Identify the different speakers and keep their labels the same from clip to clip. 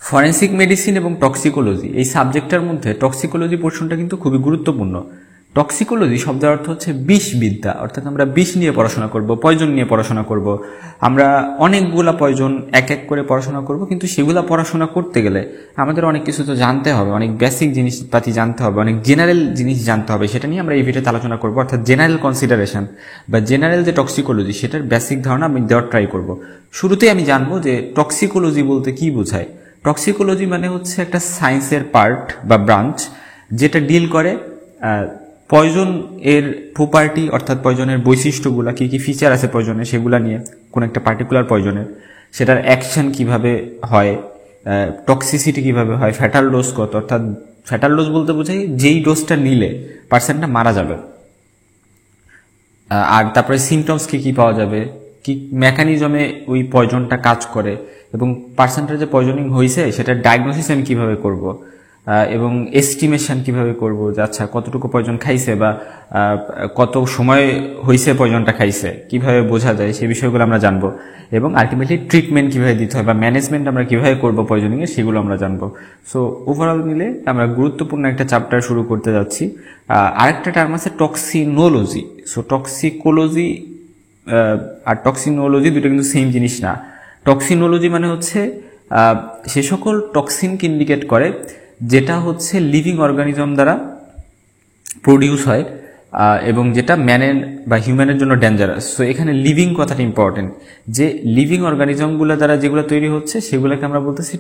Speaker 1: Forensic medicine এবং toxicology এই সাবজেক্টটার মধ্যে টক্সিকোলজি পোর্শনটা কিন্তু খুবই গুরুত্বপূর্ণ। টক্সিকোলজি শব্দের অর্থ হচ্ছে বিষবিদ্যা, অর্থাৎ আমরা বিষ নিয়ে পড়াশোনা করব, পয়জন নিয়ে পড়াশোনা করব। আমরা অনেকগুলা পয়জন এক এক করে পড়াশোনা করব, কিন্তু সেগুলা পড়াশোনা করতে গেলে আমাদের অনেক কিছু তো জানতে হবে, অনেক বেসিক জিনিসপাতি জানতে হবে, অনেক জেনারেল জিনিস জানতে হবে। সেটা নিয়ে আমরা এই ভিডিওতে আলোচনা করব, অর্থাৎ জেনারেল কনসিডারেশন বা জেনারেল যে টক্সিকোলজি সেটার বেসিক ধারণা আমি দেওয়ার ট্রাই করব। শুরুতেই আমি জানবো যে টক্সিকোলজি বলতে কি বোঝায়। টক্সিকোলজি মানে হচ্ছে একটা সায়েন্সের পার্ট বা ব্রাঞ্চ যেটা ডিল করে পয়জন এর প্রপার্টি, অর্থাৎ পয়জনের বৈশিষ্ট্যগুলা, কি কি ফিচার আছে পয়জনের সেগুলা নিয়ে, কোন একটা পার্টিকুলার পয়জনের সেটার অ্যাকশন কিভাবে হয়, টক্সিসিটি কিভাবে হয়, ফ্যাটাল ডোজ কত, অর্থাৎ ফ্যাটাল ডোজ বলতে বোঝায় যেই ডোজটা নিলে পার্সনটা মারা যাবে। আর তারপরে সিমটমস কি পাওয়া যাবে, কি মেকানিজমে ওই পয়জনটা কাজ করে, এবং পার্সনটার যে পয়জনিং হয়েছে সেটার ডায়াগনোসিস আমি কিভাবে করব, এবং এস্টিমেশন কিভাবে করব যে আচ্ছা কতটুকু পয়জন খাইছে বা কত সময় হয়েছে পয়জনটা খাইছে, কিভাবে বোঝা যায় সেই বিষয়গুলো আমরা জানবো। এবং আলটিমেটলি ট্রিটমেন্ট কিভাবে দিতে হয় বা ম্যানেজমেন্ট আমরা কিভাবে করবো পয়জনিং এর, সেগুলো আমরা জানবো। সো ওভারঅল মিলে আমরা গুরুত্বপূর্ণ একটা চ্যাপ্টার শুরু করতে যাচ্ছি। আরেকটা টার্ম আছে টক্সিনোলজি। সো টক্সিকোলজি আর টক্সিনোলজি দুটো কিন্তু সেম জিনিস না। টক্সিনোলজি মানে হচ্ছে সে সকল টক্সিনকে ইন্ডিকেট করে যেটা হচ্ছে লিভিং অর্গানিজম দ্বারা প্রডিউস হয় এবং যেটা ম্যানের বা হিউম্যানের জন্য ডেঞ্জারাস। সো এখানে লিভিং কথাটা ইম্পর্টেন্ট, যে লিভিং অর্গানিজমগুলো দ্বারা যেগুলো তৈরি হচ্ছে সেগুলোকে আমরা বলতেছি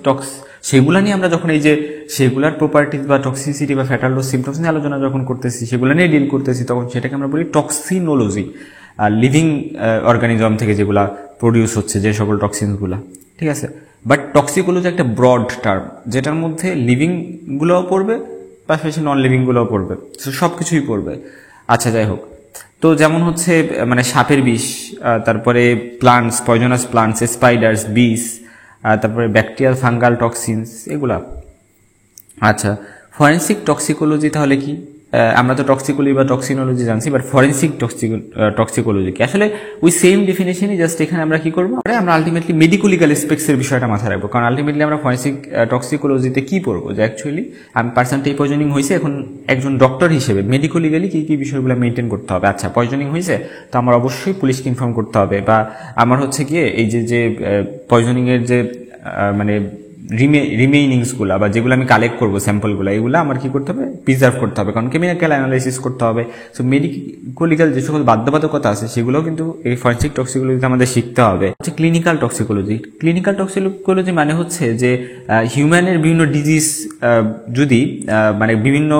Speaker 1: সেগুলা নিয়ে আমরা যখন এই যে সেগুলার প্রপার্টিজ বা টক্সিসিটি বা ফ্যাটাল ডোজ সিমটমস নিয়ে আলোচনা যখন করতেছি, সেগুলো নিয়ে ডিল করতেছি, তখন সেটাকে আমরা বলি টক্সিনোলজি। লিভিং অর্গানিজম থেকে যেগুলা প্রডিউস হচ্ছে যে সকল টক্সিনগুলা, ঠিক আছে। বাট টক্সিকোলজি একটা ব্রড টার্ম, যেটার মধ্যে লিভিংগুলোও পড়বে পাশাপাশি নন লিভিংগুলোও পড়বে, সব কিছুই পড়বে। আচ্ছা যাই হোক, তো যেমন হচ্ছে মানে সাপের বিষ, তারপরে প্লান্টস, পয়জনাস প্লান্টস, স্পাইডার্স, বিষ, তারপরে ব্যাকটেরিয়াল ফাঙ্গাল টক্সিনস, এগুলা। আচ্ছা, ফরেন্সিক টক্সিকোলজি তাহলে কি? আমরা তো টক্সিকোলজি বা টক্সিনোলজি জানছি, বাট ফরেন্সিক টক্সিকোলজি কি? আসলে ওই সেম ডেফিনেশনই, জাস্ট এখানে আমরা কি করবো, আমরা আলটিমেটলি মেডিকো লিগাল এসপেক্টসের বিষয়টা মাথায় রাখবো। কারণ আলটিমেটলি আমরা ফরেন্সিক টক্সিকোলজিতে কি পড়বো, যে অ্যাকচুয়ালি আমি পার্সনটা পয়জনিং হয়েছে, এখন একজন ডক্টর হিসেবে মেডিকো লিগালি কি কি বিষয়গুলো মেনটেন করতে হবে। আচ্ছা, পয়জনিং হয়েছে তো আমার অবশ্যই পুলিশকে ইনফর্ম করতে হবে, বা আমার হচ্ছে গিয়ে এই যে পয়জনিং এর যে মানে রিমেইনিংসগুলো বা যেগুলো আমি কালেক্ট করবো স্যাম্পলগুলো, এগুলো আমার কি করতে হবে, প্রিজার্ভ করতে হবে, কারণ কেমিক্যাল অ্যানালাইসিস করতে হবে। সো মেডিকো লিগাল যে সকল বাধ্যবাধকতা আছে সেগুলোও কিন্তু এই ফরেন্সিক টক্সিকোলজিতে আমাদের শিখতে হবে। হচ্ছে ক্লিনিক্যাল টক্সিকোলজি। ক্লিনিক্যাল টক্সিকোলজি মানে হচ্ছে যে হিউম্যানের বিভিন্ন ডিজিজ যদি মানে বিভিন্ন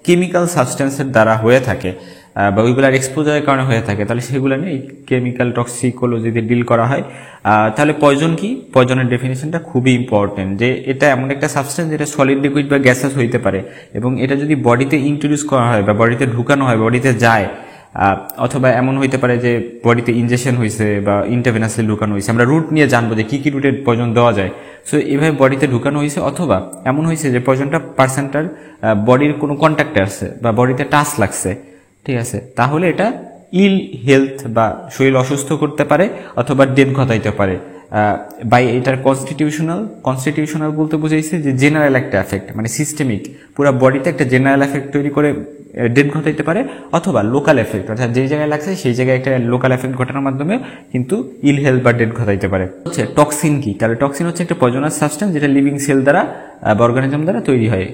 Speaker 1: কেমিক্যাল সাবস্টেন্সের দ্বারা হয়ে থাকে বা ওইগুলার এক্সপোজারের কারণে হয়ে থাকে, তাহলে সেগুলো নিয়ে এই কেমিক্যাল টক্সিকোলজিতে ডিল করা হয়। তাহলে পয়জন কি? পয়জনের ডেফিনেশনটা খুবই ইম্পর্টেন্ট, যে এটা এমন একটা সাবস্টেন্স যেটা সলিড, লিকুইড বা গ্যাসাস হইতে পারে, এবং এটা যদি বডিতে ইন্ট্রোডিউস করা হয় বা বডিতে ঢুকানো হয়, বডিতে যায়, অথবা এমন হইতে পারে যে বডিতে ইনজেকশন হয়েছে বা ইন্টারভেনাসলি ঢুকানো হয়েছে। আমরা রুট নিয়ে জানবো যে কি কি রুটে পয়জন দেওয়া যায়। সো এভাবে বডিতে ঢুকানো হয়েছে, অথবা এমন হয়েছে যে পয়জনটা পার্সনটার বডির কোনো কন্ট্যাক্টে আসছে বা বডিতে টাচ লাগছে, ঠিক আছে, তাহলে এটা ইল হেলথ বা শরীর অসুস্থ করতে পারে অথবা ডেথ ঘটাইতে পারে। বাই এটার কনস্টিটিউশনাল বলতে বুঝাইছে যে জেনারেল একটা এফেক্ট, মানে সিস্টেমিক, পুরো বডিতে একটা জেনারেল এফেক্ট তৈরি করে ডেথ ঘটাইতে পারে, অথবা লোকাল এফেক্ট, অর্থাৎ যেই জায়গায় লাগছে সেই জায়গায় একটা লোকাল এফেক্ট ঘটানোর মাধ্যমে কিন্তু ইল হেলথ বা ডেথ ঘটাইতে পারে। হচ্ছে টক্সিন কি? তাহলে টক্সিন হচ্ছে একটা পয়জনাস সাবস্টেন্স যেটা লিভিং সেল দ্বারা বা অর্গানিজম দ্বারা তৈরি হয়।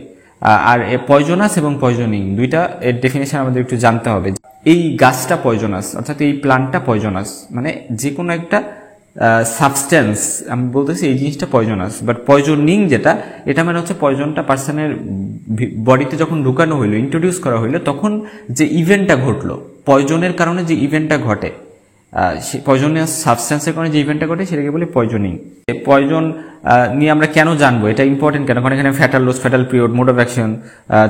Speaker 1: আর পয়জনাস এবং পয়জনিং দুইটা এর ডেফিনেশন আমাদের একটু জানতে হবে। এই গাছটা পয়জনাস, অর্থাৎ এই প্লান্টটা পয়জনাস, মানে যে কোনো একটা সাবস্টেন্স আমি বলতেছি এই জিনিসটা পয়জনাস। বাট পয়জনিং যেটা, এটা মানে হচ্ছে পয়জনটা পার্সনের বডিতে যখন ঢুকানো হইলো, ইন্ট্রোডিউস করা হইলো, তখন যে ইভেন্টটা ঘটলো, পয়জনের কারণে যে ইভেন্টটা ঘটে, পয়জনীয় সাবস্টেন্সের কারণে যে ইভেন্টটা ঘটে সেটাকে বলে পয়জনিং। পয়জন নিয়ে আমরা কেন জানবো, এটা ইম্পর্টেন্ট কেন? কারণ এখানে fatal dose, fatal period, mode of action,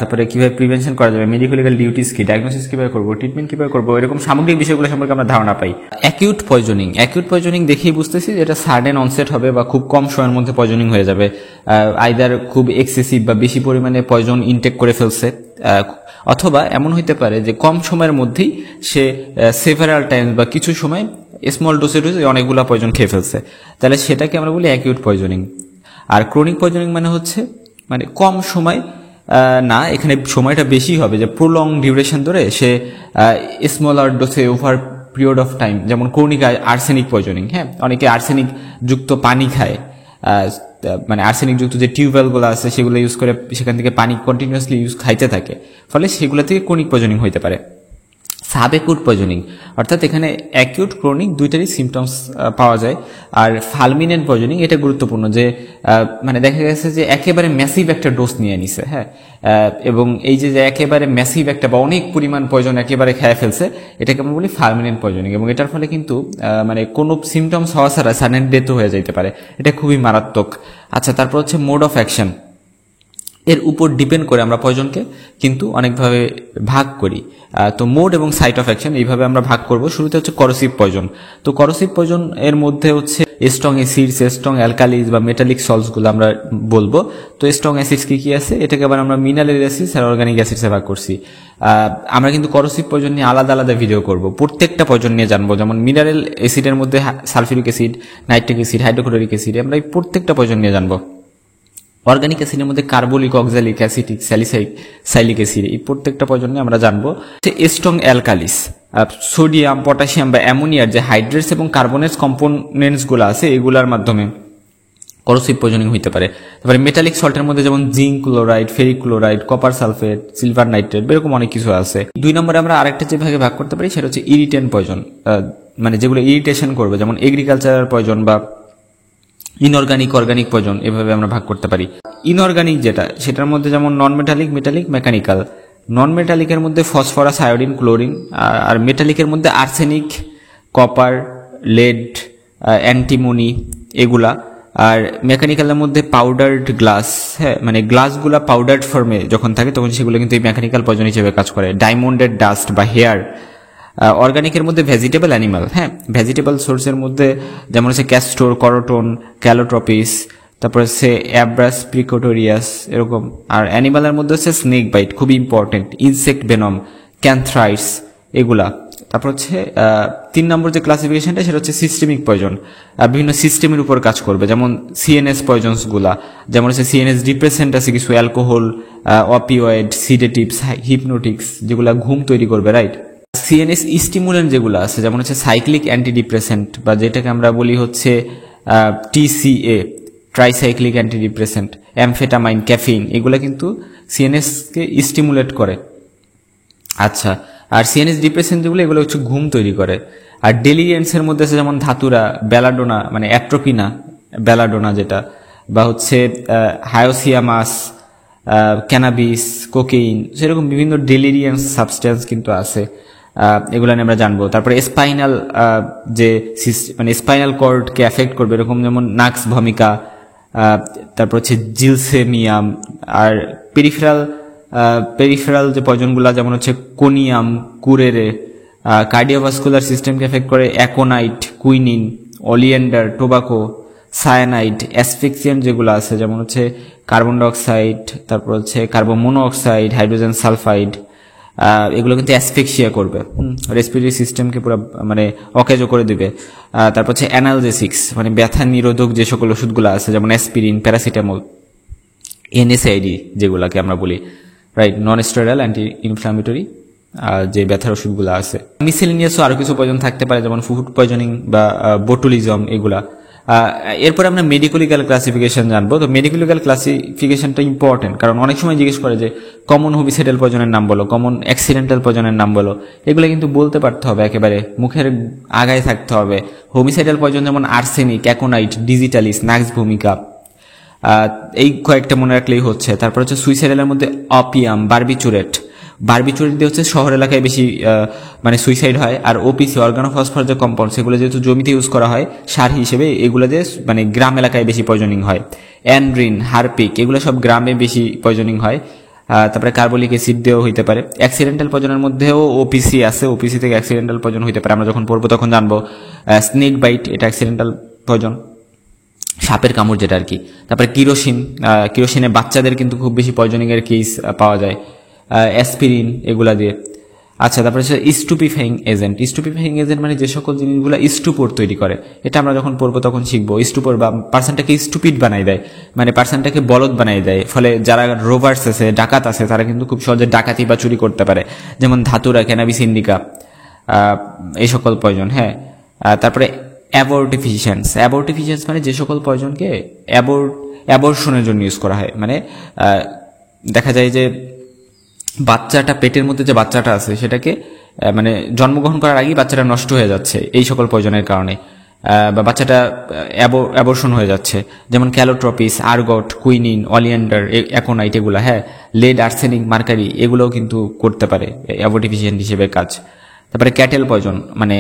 Speaker 1: তারপরে কিভাবে প্রিভেনশন করা যাবে, মেডিকো লিগাল ডিউটিস কি, ডায়াগনোসিস কিভাবে করবো, ট্রিটমেন্ট কিভাবে করবো, এরকম সামগ্রিক বিষয়গুলো সম্পর্কে আমরা ধারণা পাই। অ্যাকিউট পয়জনিং দেখেই বুঝতেছি যে এটা সাডেন অনসেট হবে বা খুব কম সময়ের মধ্যে পয়জনিং হয়ে যাবে। আইদার খুব এক্সেসিভ বা বেশি পরিমাণে পয়জন ইনটেক করে ফেলছে, অথবা এমন হইতে পারে যে কম সময়ের মধ্যেই সে সেভারাল টাইম বা কিছু সময় স্মল ডোজে অনেকগুলা পয়জন খেয়ে ফেলছে, তাহলে সেটাকে আমরা বলি অ্যাকিউট পয়জনিং। আর ক্রনিক পয়জনিং মানে হচ্ছে মানে কম সময় না, এখানে সময়টা বেশি হবে, যে প্রলং ডিউরেশন ধরে সে স্মলার ডোসে ওভার পিরিয়ড অফ টাইম, যেমন ক্রনিক আর্সেনিক পয়জনিং। হ্যাঁ, অনেকে আর্সেনিক যুক্ত পানি খায়, মানে আর্সেনিক যুক্ত যে টিউবওয়েলগুলো আছে সেগুলো ইউজ করে, সেখান থেকে পানি কন্টিনিউয়াসলি খাইতে থাকে, ফলে সেগুলো থেকে ক্রনিক পয়জনিং হইতে পারে। সাবঅ্যাকিউট পয়জনিং অর্থাৎ এখানে অ্যাকিউট ক্রনিক দুইটারই সিমটমস পাওয়া যায়। আর ফালমিনেন্ট পয়জনিং এটা গুরুত্বপূর্ণ, যে মানে দেখা গেছে যে একেবারে ম্যাসিভ একটা ডোজ নিয়ে নিছে, হ্যাঁ, এবং এই যে একেবারে ম্যাসিভ একটা বা অনেক পরিমাণ পয়জন একেবারে খেয়ে ফেলছে, এটাকে আমরা বলি ফালমিনেন্ট পয়জনিং, এবং এটার ফলে কিন্তু মানে কোনো সিমটমস হওয়া ছাড়া সাডেন ডেথও হয়ে যেতে পারে, এটা খুবই মারাত্মক। আচ্ছা, তারপর হচ্ছে মোড অফ অ্যাকশন। এর উপর ডিপেন্ড করে আমরা পয়জনকে কিন্তু অনেকভাবে ভাগ করি। তো মোড এবং সাইট অফ অ্যাকশন এইভাবে আমরা ভাগ করব। শুরুতে হচ্ছে করোসিভ পয়জন। তো করোসিভ পয়জন এর মধ্যে হচ্ছে স্ট্রং অ্যাসিডস, স্ট্রং অ্যালকালিজ বা মেটালিক সল্টসগুলো আমরা বলবো। তো স্ট্রং অ্যাসিডস কি কি আছে, এটাকে আবার আমরা মিনারেল অ্যাসিডস আর অর্গানিক অ্যাসিডসে ভাগ করছি। আমরা কিন্তু করোসিভ পয়জন নিয়ে আলাদা আলাদা ভিডিও করব, প্রত্যেকটা পয়জন নিয়ে জানবো। যেমন মিনারেল অ্যাসিডের মধ্যে sulphuric acid, nitric acid, hydrochloric acid, আমরা এই প্রত্যেকটা পয়জন নিয়ে জানবো। অর্গানিক অ্যাসিডের মধ্যে carbolic, oxalic, acetic, salicylic acid, এই প্রত্যেকটা পয়জন নিয়ে আমরা জানবো। স্ট্রং অ্যালকালিস, সোডিয়াম, পটাশিয়াম বা অ্যামোনিয়ার যে হাইড্রেটস এবং কার্বনেটস কম্পোনেন্টসগুলো আছে এগুলার মাধ্যমে করোসিভ পয়জনিং হইতে পারে। তারপরে মেটালিক সল্টের মধ্যে যেমন zinc chloride, ferric chloride, copper sulphate, silver nitrate, এরকম অনেক কিছু আছে। 2 নম্বরে আমরা আরেকটা যে ভাগে ভাগ করতে পারি সেটা হচ্ছে ইরিটেন্ট পয়জন, মানে যেগুলো ইরিটেশন করবে, যেমন এগ্রিকালচারাল পয়জন বা ইনঅর্গানিক, অর্গানিক পয়জন, এভাবে আমরা ভাগ করতে পারি। ইনঅর্গানিক যেটা, সেটার মধ্যে যেমন নন মেটালিক, মেটালিক, মেকানিক্যাল। নন মেটালিকের মধ্যে ফসফরাস, আয়োডিন, ক্লোরিন, আর মেটালিকের মধ্যে আর্সেনিক, কপার, লেড, অ্যান্টিমনি এগুলা। আর মেকানিক্যালের মধ্যে পাউডার্ড গ্লাস, হ্যাঁ, মানে গ্লাসগুলা পাউডার্ড ফর্মে যখন থাকে তখন সেগুলো কিন্তু এই মেকানিক্যাল পয়জন হিসেবে কাজ করে। ডায়মন্ডেড ডাস্ট বা হেয়ার। অর্গানিকের মধ্যে ভেজিটেবল, অ্যানিমাল, হ্যাঁ, ভেজিটেবল সোর্সের মধ্যে যেমন হচ্ছে ক্যাস্টোর, করোটন, ক্যালোট্রপিস, তারপর হচ্ছে অ্যাব্রাস প্রিকোটোরিয়াস এরকম। আর অ্যানিমালের মধ্যে হচ্ছে স্নেক বাইট, খুবই ইম্পর্টেন্ট, ইনসেক্ট ভেনম, ক্যান্থ্রাইটস এগুলা। তারপর হচ্ছে 3 নম্বর যে ক্লাসিফিকেশনটা সেটা হচ্ছে সিস্টেমিক পয়জন, বিভিন্ন সিস্টেমের উপর কাজ করবে, যেমন সিএনএস পয়জনসগুলা, যেমন হচ্ছে সিএনএস ডিপ্রেসেন্ট আছে কিছু, অ্যালকোহল, অপিওয়েড, সিডেটিভস, হিপনোটিক্স, যেগুলা ঘুম তৈরি করবে, রাইট। সিএনএস স্টিমুলেন্ট যেগুলো আছে যেমন হচ্ছে সাইক্লিক অ্যান্টিডিপ্রেসেন্ট বা যেটাকে আমরা বলি হচ্ছে টিসিএ, ট্রাইসাইক্লিক অ্যান্টিডিপ্রেসেন্ট, অ্যামফেটামাইন, ক্যাফিন, এগুলো কিন্তু সিএনএসকে স্টিমুলেট করে। আচ্ছা, আর সিএনএস ডিপ্রেসেন্ট যেগুলো এগুলো হচ্ছে ঘুম তৈরি করে। আর ডেলিরিয়েন্টসের মধ্যে আছে যেমন ধাতুরা, বেলাডোনা মানে অ্যাট্রোপিনা, বেলাডোনা যেটা, বা হচ্ছে হায়োসিয়ামাস, ক্যানাবিস, কোকেইন, সেরকম বিভিন্ন ডেলিরিয়েন্স সাবস্টেন্স কিন্তু আছে, এগুলো নিয়ে আমরা জানবো। তারপরে স্পাইনাল যে মানে স্পাইনাল কর্ডকে এফেক্ট করবে এরকম, যেমন নাক্স ভমিকা, তারপর হচ্ছে জিলসেমিয়াম। আর পেরিফেরাল যে পয়জনগুলা যেমন হচ্ছে কোনিয়াম, কুরেরে। কার্ডিওভাস্কুলার সিস্টেমকে এফেক্ট করে aconite, quinine, oleander, tobacco, cyanide. Asphyxiant যেগুলো আছে যেমন হচ্ছে কার্বন ডাইঅক্সাইড, তারপর হচ্ছে কার্বন মনোঅক্সাইড, হাইড্রোজেন সালফাইড, এগুলো কিন্তু অ্যাসফিক্সিয়া করবে, রেসপিরেটরি সিস্টেমকে পুরো মানে অকেজো করে দিবে। তারপর হচ্ছে অ্যানালজেসিক্স মানে ব্যথা নিরোধক যে সকল ওষুধগুলো আছে যেমন অ্যাসপিরিন, প্যারাসিটামল, এনএসআইডি যেগুলোকে আমরা বলি, রাইট, নন স্টেরয়েড অ্যান্টি ইনফ্লামেটরি যে ব্যথার ওষুধগুলো আছে। মিসেলিনিয়াসও আরো কিছু পয়জন থাকতে পারে যেমন ফুড পয়জনিং বা বোটুলিজম এগুলা। এরপরে আমরা মেডিকোলিক্যাল ক্লাসিফিকেশন জানবো। তো মেডিকোলিক্যাল ক্লাসিফিকেশনটা ইম্পর্টেন্ট, কারণ অনেক সময় জিজ্ঞেস করে যে কমন হোমিসাইডাল পয়জনের নাম বলো, কমন অ্যাক্সিডেন্টাল পয়জনের নাম বলো, এগুলো কিন্তু বলতে পারতে হবে, একেবারে মুখের আগায় থাকতে হবে। হোমিসাইডাল পয়জন যেমন আর্সেনিক, অ্যাকোনাইট, ডিজিটালিস, নাক্স ভূমিকা, এই কয়েকটা মনে রাখলেই হচ্ছে। তারপর হচ্ছে সুইসাইডালের মধ্যে অপিয়াম, বারবিচুরেট দিয়ে হচ্ছে শহর এলাকায় বেশি মানে সুইসাইড হয়। আর ওপিসি, অর্গানোফসফরাস যে কম্পাউন্ড, সেগুলো যেহেতু জমিতে ইউজ করা হয় সার হিসেবে, এগুলো দিয়ে মানে গ্রাম এলাকায় বেশি পয়জনিং হয়। অ্যান্ড্রিন, হারপিক, এগুলো সব গ্রামে বেশি পয়জনিং হয়। তারপরে কার্বলিক অ্যাসিড দিয়েও হইতে পারে। অ্যাক্সিডেন্টাল পয়জনের মধ্যেও ওপিসি আছে, ওপিসি থেকে অ্যাক্সিডেন্টাল পয়জন হইতে পারে, আমরা যখন পড়বো তখন জানবো। স্নেক বাইট, এটা অ্যাক্সিডেন্টাল পয়জন, সাপের কামড় যেটা আর কি। তারপরে কিরোসিনে বাচ্চাদের কিন্তু খুব বেশি পয়জনিং এর কেস পাওয়া যায়, অ্যাসপিরিন এগুলা দিয়ে। আচ্ছা, তারপরে হচ্ছে স্টুপিফাইং এজেন্ট। স্টুপিফাইং এজেন্ট মানে যে সকল জিনিসগুলো স্টুপোর তৈরি করে, এটা আমরা যখন পড়বো তখন শিখবো। স্টুপোর বা পার্সনটাকে স্টুপিড বানাই দেয়, মানে পার্সনটাকে বলদ বানাই দেয়, ফলে যারা রোভার্স আছে, ডাকাত আছে, তারা কিন্তু খুব সহজে ডাকাতি বা চুরি করতে পারে, যেমন ধাতুরা, ক্যানাবিস ইন্ডিকা, এই সকল পয়জন। হ্যাঁ, তারপরে অ্যাবর্টিফিশিয়েন্স। অ্যাবর্টিফিশিয়েন্স মানে যে সকল পয়জনকে অ্যাবর্শনের জন্য ইউজ করা হয়, মানে দেখা যায় যে বাচ্চাটা, পেটের মধ্যে যে বাচ্চাটা আছে সেটাকে মানে জন্মগ্রহণ করার আগেই বাচ্চাটা নষ্ট হয়ে যাচ্ছে এই সকল পয়জনের কারণে, বা বাচ্চাটা অ্যাবর্শন হয়ে যাচ্ছে, যেমন ক্যালোট্রপিস, আর্গট, কুইনিন, অলিয়ান্ডার, অ্যাকোনাইট, এগুলো। হ্যাঁ, লেড, আর্সেনিক, মার্কারি, এগুলোও কিন্তু করতে পারে অ্যাবর্টিফিশিয়েন্ট হিসেবে কাজ। তারপরে ক্যাটেল পয়জন, মানে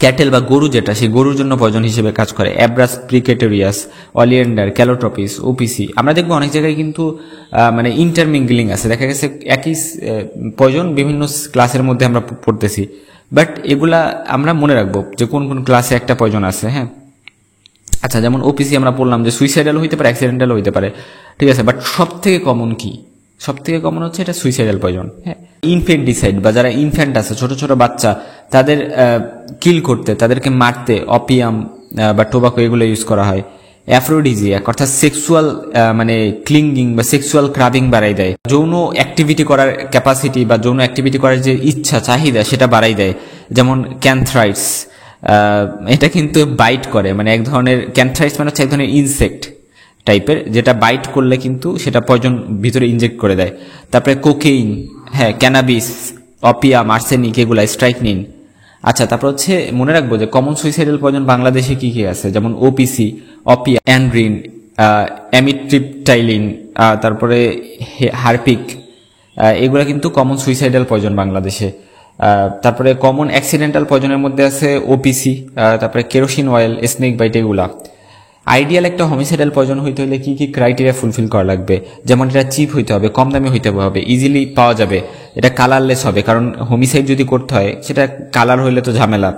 Speaker 1: ক্যাটেল বা গরু যেটা, সেই গরুর জন্য পয়জন হিসেবে কাজ করে। অ্যাব্রাস প্রিকেটেরিয়াস, অলিয়েন্ডার, ক্যালোট্রপিস, ওপিসি। আমরা দেখবো অনেক জায়গায় কিন্তু মানে ইন্টারমিঙ্গলিং আছে, দেখা গেছে একই পয়জন বিভিন্ন ক্লাসের মধ্যে আমরা পড়তেছি, বাট এগুলা আমরা মনে রাখবো যে কোন কোন ক্লাসে একটা পয়জন আছে। হ্যাঁ, আচ্ছা, যেমন ওপিসি আমরা বললাম যে সুইসাইডাল হইতে পারে, অ্যাক্সিডেন্টাল হইতে পারে, ঠিক আছে, বাট সব থেকে কমন কি? সব থেকে কমন হচ্ছে এটা সুইসাইডাল পয়জন। হ্যাঁ, ইনফেন্টিসাইড বা যারা ইনফ্যান্ট আছে, ছোট ছোট বাচ্চা, তাদের কিল করতে, তাদেরকে মারতে অপিয়াম বা টোবাকো এগুলো ইউজ করা হয়। অ্যাফ্রোডিজিয়াক অর্থাৎ সেক্সুয়াল মানে ক্লিঙ্গিং বা সেক্সুয়াল ক্রাবিং বাড়াই দেয়, যৌন অ্যাক্টিভিটি করার ক্যাপাসিটি বা যৌন অ্যাক্টিভিটি করার যে ইচ্ছা, চাহিদা, সেটা বাড়াই দেয়। যেমন ক্যান্থ্রাইটস, এটা কিন্তু বাইট করে, মানে এক ধরনের ক্যান্থ্রাইটস মানে হচ্ছে এক ধরনের ইনসেক্ট টাইপের, যেটা বাইট করলে কিন্তু সেটা পয়জন ভিতরে ইনজেক্ট করে দেয়। তারপরে কোকেইন, হ্যাঁ, ক্যানাবিস, অপিয়াম, আর্সেনিক, এগুলা, স্ট্রাইকনিন। আচ্ছা, তারপর হচ্ছে মনে রাখবো যে কমন সুইসাইডাল পয়জন বাংলাদেশে কি কি আছে, যেমন ওপিসি, অপিয়া, অ্যান্ড্রিন, অ্যামিট্রিপটাইলিন, তারপরে হারপিক, এগুলা কিন্তু কমন সুইসাইডাল পয়জন বাংলাদেশে। তারপরে কমন অ্যাক্সিডেন্টাল পয়জনের মধ্যে আছে ওপিসি, তারপরে কেরোসিন অয়েল, স্নেক বাইট, এগুলা। আইডিয়াল একটা হোমিসাইডাল পয়জন হইতে হলে কি কি ক্রাইটেরিয়া ফুলফিল করা লাগবে, যেমন এটা চিপ হইতে হবে, কম দামে হইতে হবে, ইজিলি পাওয়া যাবে, এটা কালারলেস হবে, কারণ হোমিসাইড যদি করতে হয় সেটা কালার হইলে তো ঝামেলা।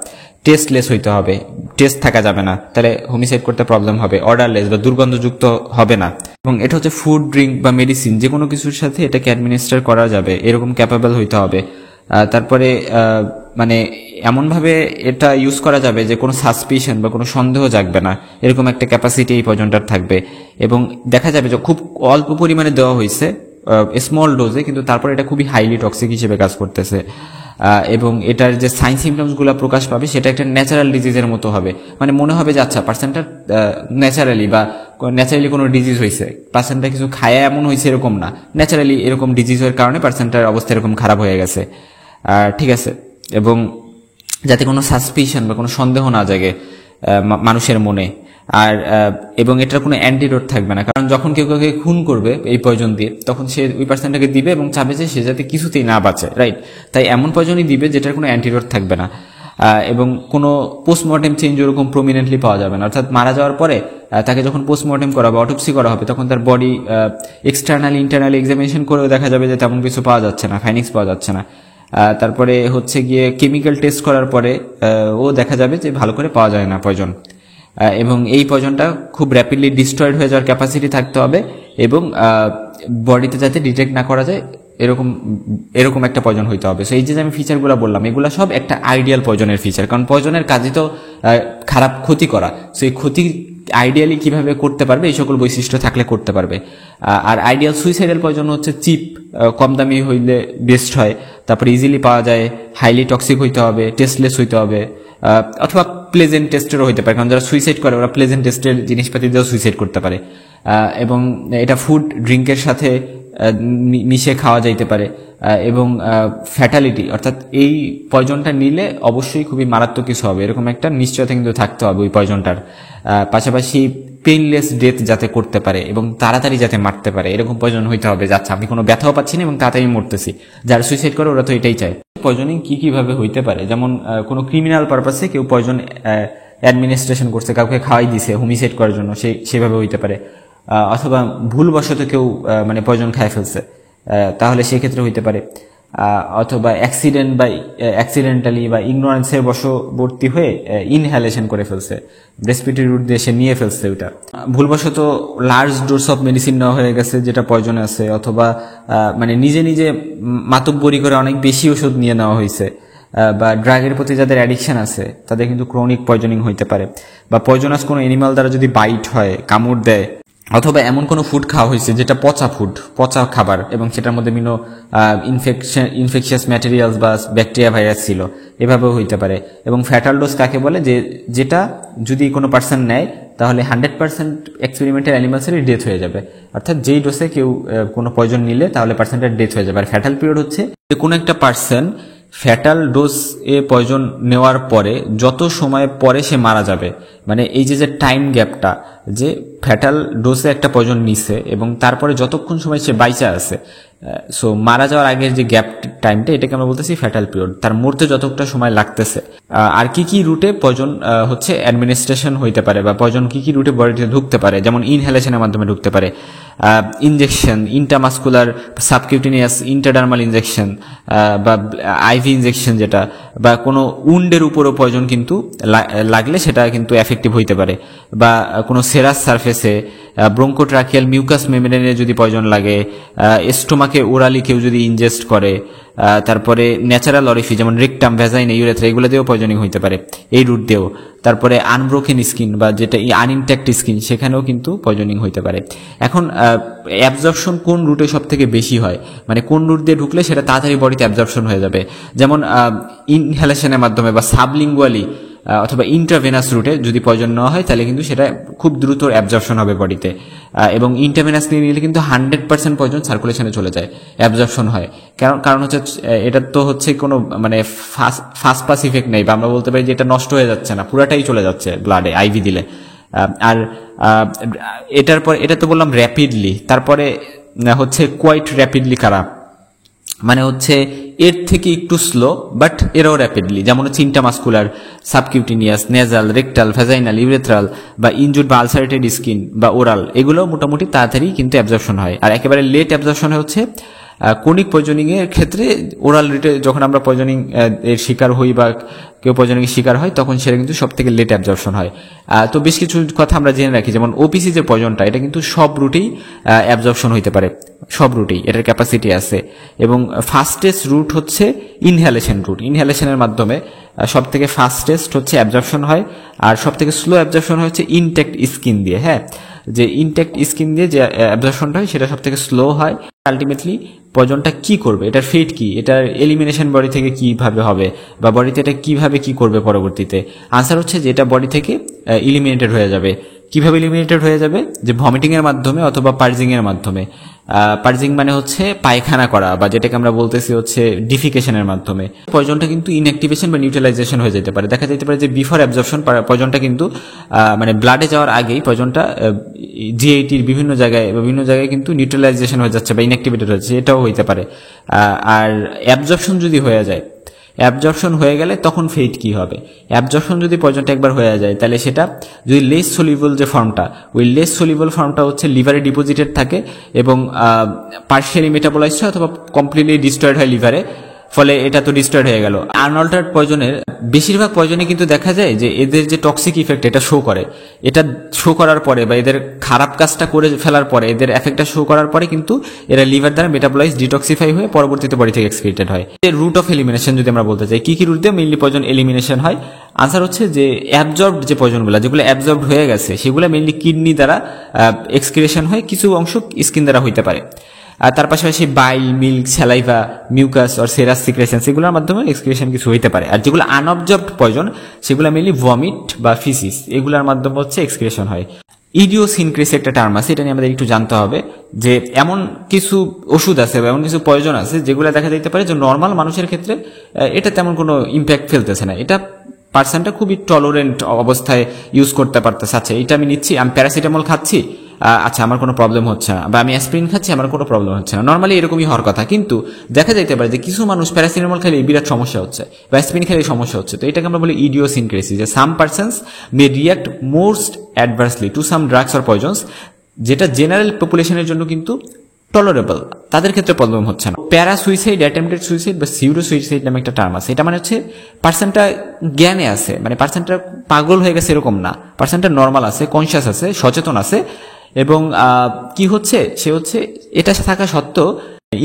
Speaker 1: টেস্টলেস হইতে হবে, টেস্ট থাকা যাবে না, তাহলে হোমিসাইড করতে প্রবলেম হবে। অর্ডারলেস বা দুর্গন্ধযুক্ত হবে না, এবং এটা হচ্ছে ফুড, ড্রিঙ্ক বা মেডিসিন, যে কোনো কিছুর সাথে এটাকে অ্যাডমিনিস্টার করা যাবে এরকম ক্যাপাবল হইতে হবে। তারপরে মানে এমনভাবে এটা ইউজ করা যাবে যে কোনো সাসপিশন বা কোনো সন্দেহ জাগবে না, এরকম একটা ক্যাপাসিটি এই পয়জনটার থাকবে। এবং দেখা যাবে যে খুব অল্প পরিমাণে দেওয়া হয়েছে, স্মল ডোজে, কিন্তু তারপর এটা খুবই হাইলি টক্সিক হিসেবে কাজ করতেছে। এবং এটার যে সাইন সিমটমসগুলো প্রকাশ পাবে সেটা একটা ন্যাচারাল ডিজিজের মতো হবে, মানে মনে হবে যে আচ্ছা পার্সনটা ন্যাচারালি কোনো ডিজিজ হয়েছে, পার্সনটা কিছু খায়া এমন হয়েছে এরকম না, ন্যাচারালি এরকম ডিজিজের কারণে পার্সনটার অবস্থা এরকম খারাপ হয়ে গেছে, ঠিক আছে। এবং যাতে কোনো সাসপিশন বা কোনো সন্দেহ না জাগে মানুষের মনে। আর এবং এটার কোনো অ্যান্টিডোট থাকবে না, কারণ যখন কেউ কাউকে খুন করবে এই পয়জন দিয়ে, তখন সে ওই পার্সনটাকে দিবে এবং চাবে যে সে যাতে কিছুতেই না বাঁচে, রাইট? তাই এমন পয়জনই দিবে যেটার কোনো অ্যান্টিডোট থাকবে না, এবং কোনো পোস্টমর্টেম চেঞ্জ ওরকম প্রমিনেন্টলি পাওয়া যাবে না। অর্থাৎ মারা যাওয়ার পরে তাকে যখন পোস্টমর্টেম করা বা অটোপসি করা হবে, তখন তার বডি এক্সটার্নালি ইন্টারনালি এক্সামিনেশন করেও দেখা যাবে যে তেমন কিছু পাওয়া যাচ্ছে না, ফাইনিংস পাওয়া যাচ্ছে না। তারপরে হচ্ছে গিয়ে কেমিক্যাল টেস্ট করার পরে ও দেখা যাবে যে ভালো করে পাওয়া যায় না পয়জন, এবং এই পয়জনটা খুব র্যাপিডলি ডিস্ট্রয়েড হয়ে যাওয়ার ক্যাপাসিটি থাকতে হবে, এবং বডিতে যাতে ডিটেক্ট না করা যায় এরকম একটা পয়জন হইতে হবে। সো এই যে আমি ফিচারগুলো বললাম, এগুলো সব একটা আইডিয়াল পয়জনের ফিচার, কারণ পয়জনের কাজই তো খারাপ ক্ষতি করা। সো এই ক্ষতি আইডিয়ালি কিভাবে করতে পারবে, এই সকল বৈশিষ্ট্য থাকলে করতে পারবে। আর আইডিয়াল সুইসাইডাল পয়জন হচ্ছে চিপ, কম দামি হইলে বেস্ট হয়, তারপরে ইজিলি পাওয়া যায়, হাইলি টক্সিক হইতে হবে, টেস্টলেস হইতে হবে, অথবা প্লেজেন্ট টেস্টেরও হইতে পারে, কারণ যারা সুইসাইড করে ওরা প্লেজেন্ট টেস্টের জিনিসপাতি দিয়েও সুইসাইড করতে পারে। এবং এটা ফুড, ড্রিঙ্কের সাথে মিশে খাওয়া যাইতে পারে। এবং ফ্যাটালিটি অর্থাৎ এই পয়জনটা নিলে অবশ্যই খুবই মারাত্মক কিছু হবে, এরকম একটা নিশ্চয়তা কিন্তু থাকতে হবে ওই পয়জনটার। পাশাপাশি পেইনলেস ডেথ যাতে করতে পারে এবং তাড়াতাড়ি যাতে মারতে পারে, এরকম পয়জন হইতে হবে যাচ্ছে আমি কোনো ব্যথাও পাচ্ছি না এবং তাড়াতাড়ি মরতেছি। যারা সুইসাইড করে ওরা তো এটাই চায়। পয়জনিং কিভাবে হইতে পারে, যেমন কোনো ক্রিমিনাল পারপাসে কেউ পয়জন অ্যাডমিনিস্ট্রেশন করছে, কাউকে খাওয়াই দিছে হোমিসাইড করার জন্য, সেভাবে হইতে পারে। অথবা ভুলবশত কেউ মানে পয়জন খায় ফেলছে, তাহলে সেক্ষেত্রে হইতে পারে। অথবা অ্যাক্সিডেন্টালি বা ইগনোরেন্সের বশবর্তী হয়ে ইনহ্যালেশন করে ফেলছে, রেসপিরেটরি রুট দিয়ে সে নিয়ে ফেলছে ওটা, ভুলবশত লার্জ ডোজ অফ মেডিসিন নেওয়া হয়ে গেছে যেটা পয়জন আছে, অথবা মানে নিজে নিজে মাতব্বরি করে অনেক বেশি ওষুধ নিয়ে নেওয়া হয়েছে, বা ড্রাগের প্রতি যাদের অ্যাডিকশন আছে তাদের কিন্তু ক্রনিক পয়জনিং হইতে পারে, বা পয়জনাস কোনো অ্যানিমাল দ্বারা যদি বাইট হয়, কামড় দেয়, অথবা এমন কোনো ফুড খাওয়া হয়েছে যেটা পচা খাবার এবং সেটার মধ্যে বিভিন্ন ইনফেকশিয়াস ম্যাটেরিয়ালস বা ব্যাকটেরিয়া ভাইরাস ছিল, এভাবেও হইতে পারে। এবং ফ্যাটাল ডোজ কাকে বলে, যেটা যদি কোনো পার্সন নেয় তাহলে 100% এক্সপেরিমেন্টাল অ্যানিমালসেরই ডেথ হয়ে যাবে, অর্থাৎ যেই ডোজে কেউ কোনো পয়জন নিলে তাহলে পার্সনটার ডেথ হয়ে যাবে। আর ফ্যাটাল পিরিয়ড হচ্ছে যে কোনো একটা পার্সন ফ্যাটাল ডোজ এ পয়জন নেওয়ার পরে যত সময় পরে সে মারা যাবে, মানে এই যে টাইম গ্যাপটা, যে ফ্যাটাল ডোজে একটা পয়জন নিছে এবং তারপরে যতক্ষণ সময় সে বাইচা আছে, সো মারা যাওয়ার আগের যে গ্যাপ টাইমটা, এটাকে আমরা বলতেছি ফ্যাটাল পিরিয়ড, তার মরতে যতটা সময় লাগতেছে। আর কি রুটে পয়জন হচ্ছে অ্যাডমিনিস্ট্রেশন হইতে পারে, বা পয়জন কি রুটে বডিতে ঢুকতে পারে, যেমন ইনহেলেশনের মাধ্যমে ঢুকতে পারে, ইনজেকশন, ইন্টারমাসকুলার, সাবকিউটিনিয়াস, ইন্টারডার্মাল ইনজেকশন, বা আইভি ইনজেকশন যেটা, বা কোনো উন্ডের উপরও পয়জন কিন্তু লাগলে সেটা কিন্তু এফেক্টিভ হইতে পারে, বা কোনো সেরাস সারফেসে, ব্রঙ্কোট্রাকিয়াল মিউকাস মেমব্রেনে যদি পয়জন লাগে, স্টোমাকে ওরালি কেউ যদি ইনজেস্ট করে, তারপরে ন্যাচারাল অরিফি যেমন রেকটাম, ভ্যাজাইনা, ইউরেথ্রা, এগুলো দিয়েও পয়জনিং হইতে পারে, এই রুট দিয়েও। তারপরে আনব্রোকেন স্কিন বা যেটা আনইনট্যাক্ট স্কিন, সেখানেও কিন্তু পয়জনিং হইতে পারে। এখন অ্যাবজর্পশন কোন রুটে সব থেকে বেশি হয়, মানে কোন রুট দিয়ে ঢুকলে সেটা তাড়াতাড়ি বডিতে অ্যাবজর্পশন হয়ে যাবে, যেমন ইনহেলেশনের মাধ্যমে বা সাবলিঙ্গুয়ালি অথবা ইন্ট্রাভেনাস রুটে যদি পয়জন নেওয়া হয় তাহলে কিন্তু সেটা খুব দ্রুত অ্যাবজর্পশন হবে বডিতে, এবং ইন্ট্রাভেনাস নিয়ে নিলে কিন্তু 100% পয়জন সার্কুলেশনে চলে যায়, অ্যাবজর্পশন হয়। কারণ হচ্ছে এটা তো হচ্ছে কোনো মানে ফাস্ট পাস ইফেক্ট নেই, বা আমরা বলতে পারি যে এটা নষ্ট হয়ে যাচ্ছে না, পুরাটাই চলে যাচ্ছে ব্লাডে আইভি দিলে। আর এটা তো বললাম র্যাপিডলি, তারপরে হচ্ছে কোয়াইট র্যাপিডলি খারাপ, মানে হচ্ছে এর থেকে একটু স্লো বাট এরাও র্যাপিডলি, যেমন হচ্ছে intermuscular, subcutaneous, nasal, rectal, vaginal, urethral, বা ইনজুর্ড বা আলসারেটেড স্কিন বা ওরাল, এগুলো মোটামুটি তাড়াতাড়ি কিন্তু অ্যাবজর্পশন হয়। আর একেবারে লেট অ্যাবজর্পশন হচ্ছে কোনিক পয়জনিং এর ক্ষেত্রে, ওরাল রেটে যখন আমরা পয়জনিং এর শিকার হই বা কেউ পয়জনিং এর শিকার হয়, তখন সেটা কিন্তু সব থেকে লেট অ্যাবজর্পশন হয়। তো বেশ কিছু কথা আমরা জেনে রাখি, যেমন ওপিসি যে পয়জনটা, এটা কিন্তু সব রুটেই অ্যাবজর্পশন হইতে পারে, সব রুটেই এটার ক্যাপাসিটি আছে। এবং ফাস্টেস্ট রুট হচ্ছে ইনহ্যালেশন রুট, ইনহ্যালেশনের মাধ্যমে সব থেকে ফাস্টেস্ট হচ্ছে অ্যাবজর্পশন হয়, আর সব থেকে স্লো অ্যাবজর্পশন হচ্ছে ইনট্যাক্ট স্কিন দিয়ে। হ্যাঁ, যে ইনট্যাক্ট স্কিন দিয়ে যে অ্যাবজর্পশনটা হয় সেটা সব থেকে স্লো হয়। আলটিমেটলি পয়জনটা কি করবে, এটার ফেট কি, এটার এলিমিনেশন বডি থেকে কিভাবে হবে, বা বডিতে এটা কিভাবে কি করবে পরবর্তীতে, আনসার হচ্ছে যে এটা বডি থেকে ইলিমিনেটেড হয়ে যাবে। কিভাবে এলিমিনেটেড হয়ে যাবে, যে ভমিটিং এর মাধ্যমে অথবা পার্জিং এর মাধ্যমে। পার্জিং মানে হচ্ছে পায়খানা করা, বা যেটাকে আমরা বলতেছি হচ্ছে ডিফিকেশনের মাধ্যমে। পয়জনটা কিন্তু ইনঅ্যাক্টিভেশন বা নিউট্রালাইজেশন হয়ে যেতে পারে। দেখা যেতে পারে যে বিফোর অ্যাবজর্পশন পয়জনটা কিন্তু মানে ব্লাডে যাওয়ার আগেই পয়জনটা জিআইটির বিভিন্ন জায়গায় কিন্তু নিউট্রালাইজেশন হয়ে যাচ্ছে বা ইনঅ্যাক্টিভেটেড হচ্ছে, এটাও হইতে পারে। আর অ্যাবজর্পশন যদি হয়ে যায়, অ্যাবজর্পশন হয়ে গেলে তখন ফেট কি হবে। অ্যাবজর্পশন যদি পয়জনটা একবার হয়ে যায় তাহলে সেটা যদি লেস সলিউবল যে ফর্মটা, ওই লেস সলিউবল ফর্মটা হচ্ছে লিভারে ডিপোজিটেড থাকে এবং পার্শিয়ালি মেটাবলাইজড হয় অথবা কমপ্লিটলি ডিস্ট্রয়েড হয় লিভারে, ফলে এটা তো ডিস্ট্রয়েড হয়ে গেল। আনঅল্টার্ড পয়জনের বেশিরভাগ পয়জনে কিন্তু দেখা যায় যে এদের যে টক্সিক ইফেক্ট এটা শো করে, এটা শো করার পরে বা এদের খারাপ কাজটা করে ফেলার পরে, এদের এফেক্টটা শো করার পরে কিন্তু এরা লিভার দ্বারা মেটাবলাইজ ডিটক্সিফাই হয়ে পরবর্তীতে বডি থেকে এক্সক্রিটেড হয়। রুট অফ এলিমিনেশন যদি আমরা বলতে চাই, কি রুট দিয়ে মেইনলি পয়জন এলিমিনেশন হয়, আনসার হচ্ছে যে অ্যাবজর্বড যে পয়জনগুলো, যেগুলো অ্যাবজর্বড হয়ে গেছে সেগুলো মেইনলি কিডনি দ্বারা এক্সক্রিশন হয়, কিছু অংশ স্কিন দ্বারা হইতে পারে। আর তার পাশাপাশি বাইল, মিল্ক, স্যালাইভা, মিউকাস আর সেরাস সিক্রেশন, সেগুলোর মাধ্যমে এক্সক্রিশন কিছু হইতে পারে। আর যেগুলো আনঅবজার্ভড পয়জন সেগুলো মেইনলি ভমিট বা ফিসিস, এগুলোর মাধ্যমে হচ্ছে এক্সক্রিশন হয়। ইডিওসিনক্রেসি একটা টার্ম আছে, এটা নিয়ে আমাদের একটু জানতে হবে যে এমন কিছু ওষুধ আছে বা এমন কিছু পয়জন আছে যেগুলো দেখা যেতে পারে যে নর্মাল মানুষের ক্ষেত্রে এটা তেমন কোনো ইম্প্যাক্ট ফেলতেছে না, এটা পার্সনটা খুবই টলারেন্ট অবস্থায় ইউজ করতে পারতেছে। আচ্ছা, এটা আমি নিচ্ছি, আমি প্যারাসিটামল খাচ্ছি, আচ্ছা আমার কোনো প্রবলেম হচ্ছে না, বা আমি অ্যাসপিরিন খাচ্ছি আমার কোনো প্রবলেম হচ্ছে না, নর্মালি এরকমই হওয়ার কথা। কিন্তু দেখা যাইতে পারে যে কিছু মানুষ প্যারাসিটামল খেলে বিরাট সমস্যা হচ্ছে বা অ্যাসপিরিন খেলে সমস্যা হচ্ছে। তো এটাকে আমরা বলি ইডিওসিনক্রেসি, যে some persons may react most adversely to some drugs or poisons, যেটা জেনারেল পপুলেশনের জন্য কিন্তু টলারেবল, তাদের ক্ষেত্রে প্রবলেম হচ্ছে না। প্যারা সুইসাইড, অ্যাটেম্পটেড সুইসাইড বা সিউডো সুইসাইড নামে একটা টার্ম আছে। এটা মানে হচ্ছে পার্সনটা জ্ঞানে আছে, মানে পার্সনটা পাগল হয়ে গেছে এরকম না, পার্সনটা নর্মাল আছে, কনসিয়াস আছে, সচেতন আছে, এবং কি হচ্ছে, সে হচ্ছে এটা থাকা সত্ত্বেও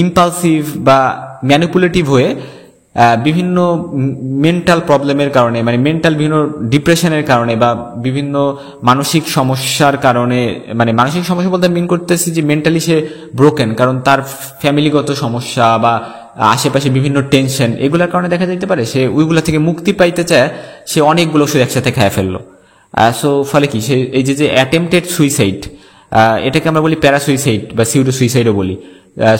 Speaker 1: ইম্পালসিভ বা ম্যানিপুলেটিভ হয়ে বিভিন্ন মেন্টাল প্রবলেমের কারণে, মানে মেন্টাল বিভিন্ন ডিপ্রেশনের কারণে বা বিভিন্ন মানসিক সমস্যার কারণে, মানে মানসিক সমস্যা বলতে মিন করতেছি যে মেন্টালি সে ব্রোকেন, কারণ তার ফ্যামিলিগত সমস্যা বা আশেপাশে বিভিন্ন টেনশন, এগুলোর কারণে দেখা যেতে পারে সে ওইগুলা থেকে মুক্তি পাইতে চায়, সে অনেকগুলো ওষুধ একসাথে খেয়ে ফেললো। সো ফলে কি, সে এই যে অ্যাটেম্পটেড সুইসাইড, এটাকে আমরা বলি প্যারা সুইসাইড বা সিউডো সুইসাইডও বলি।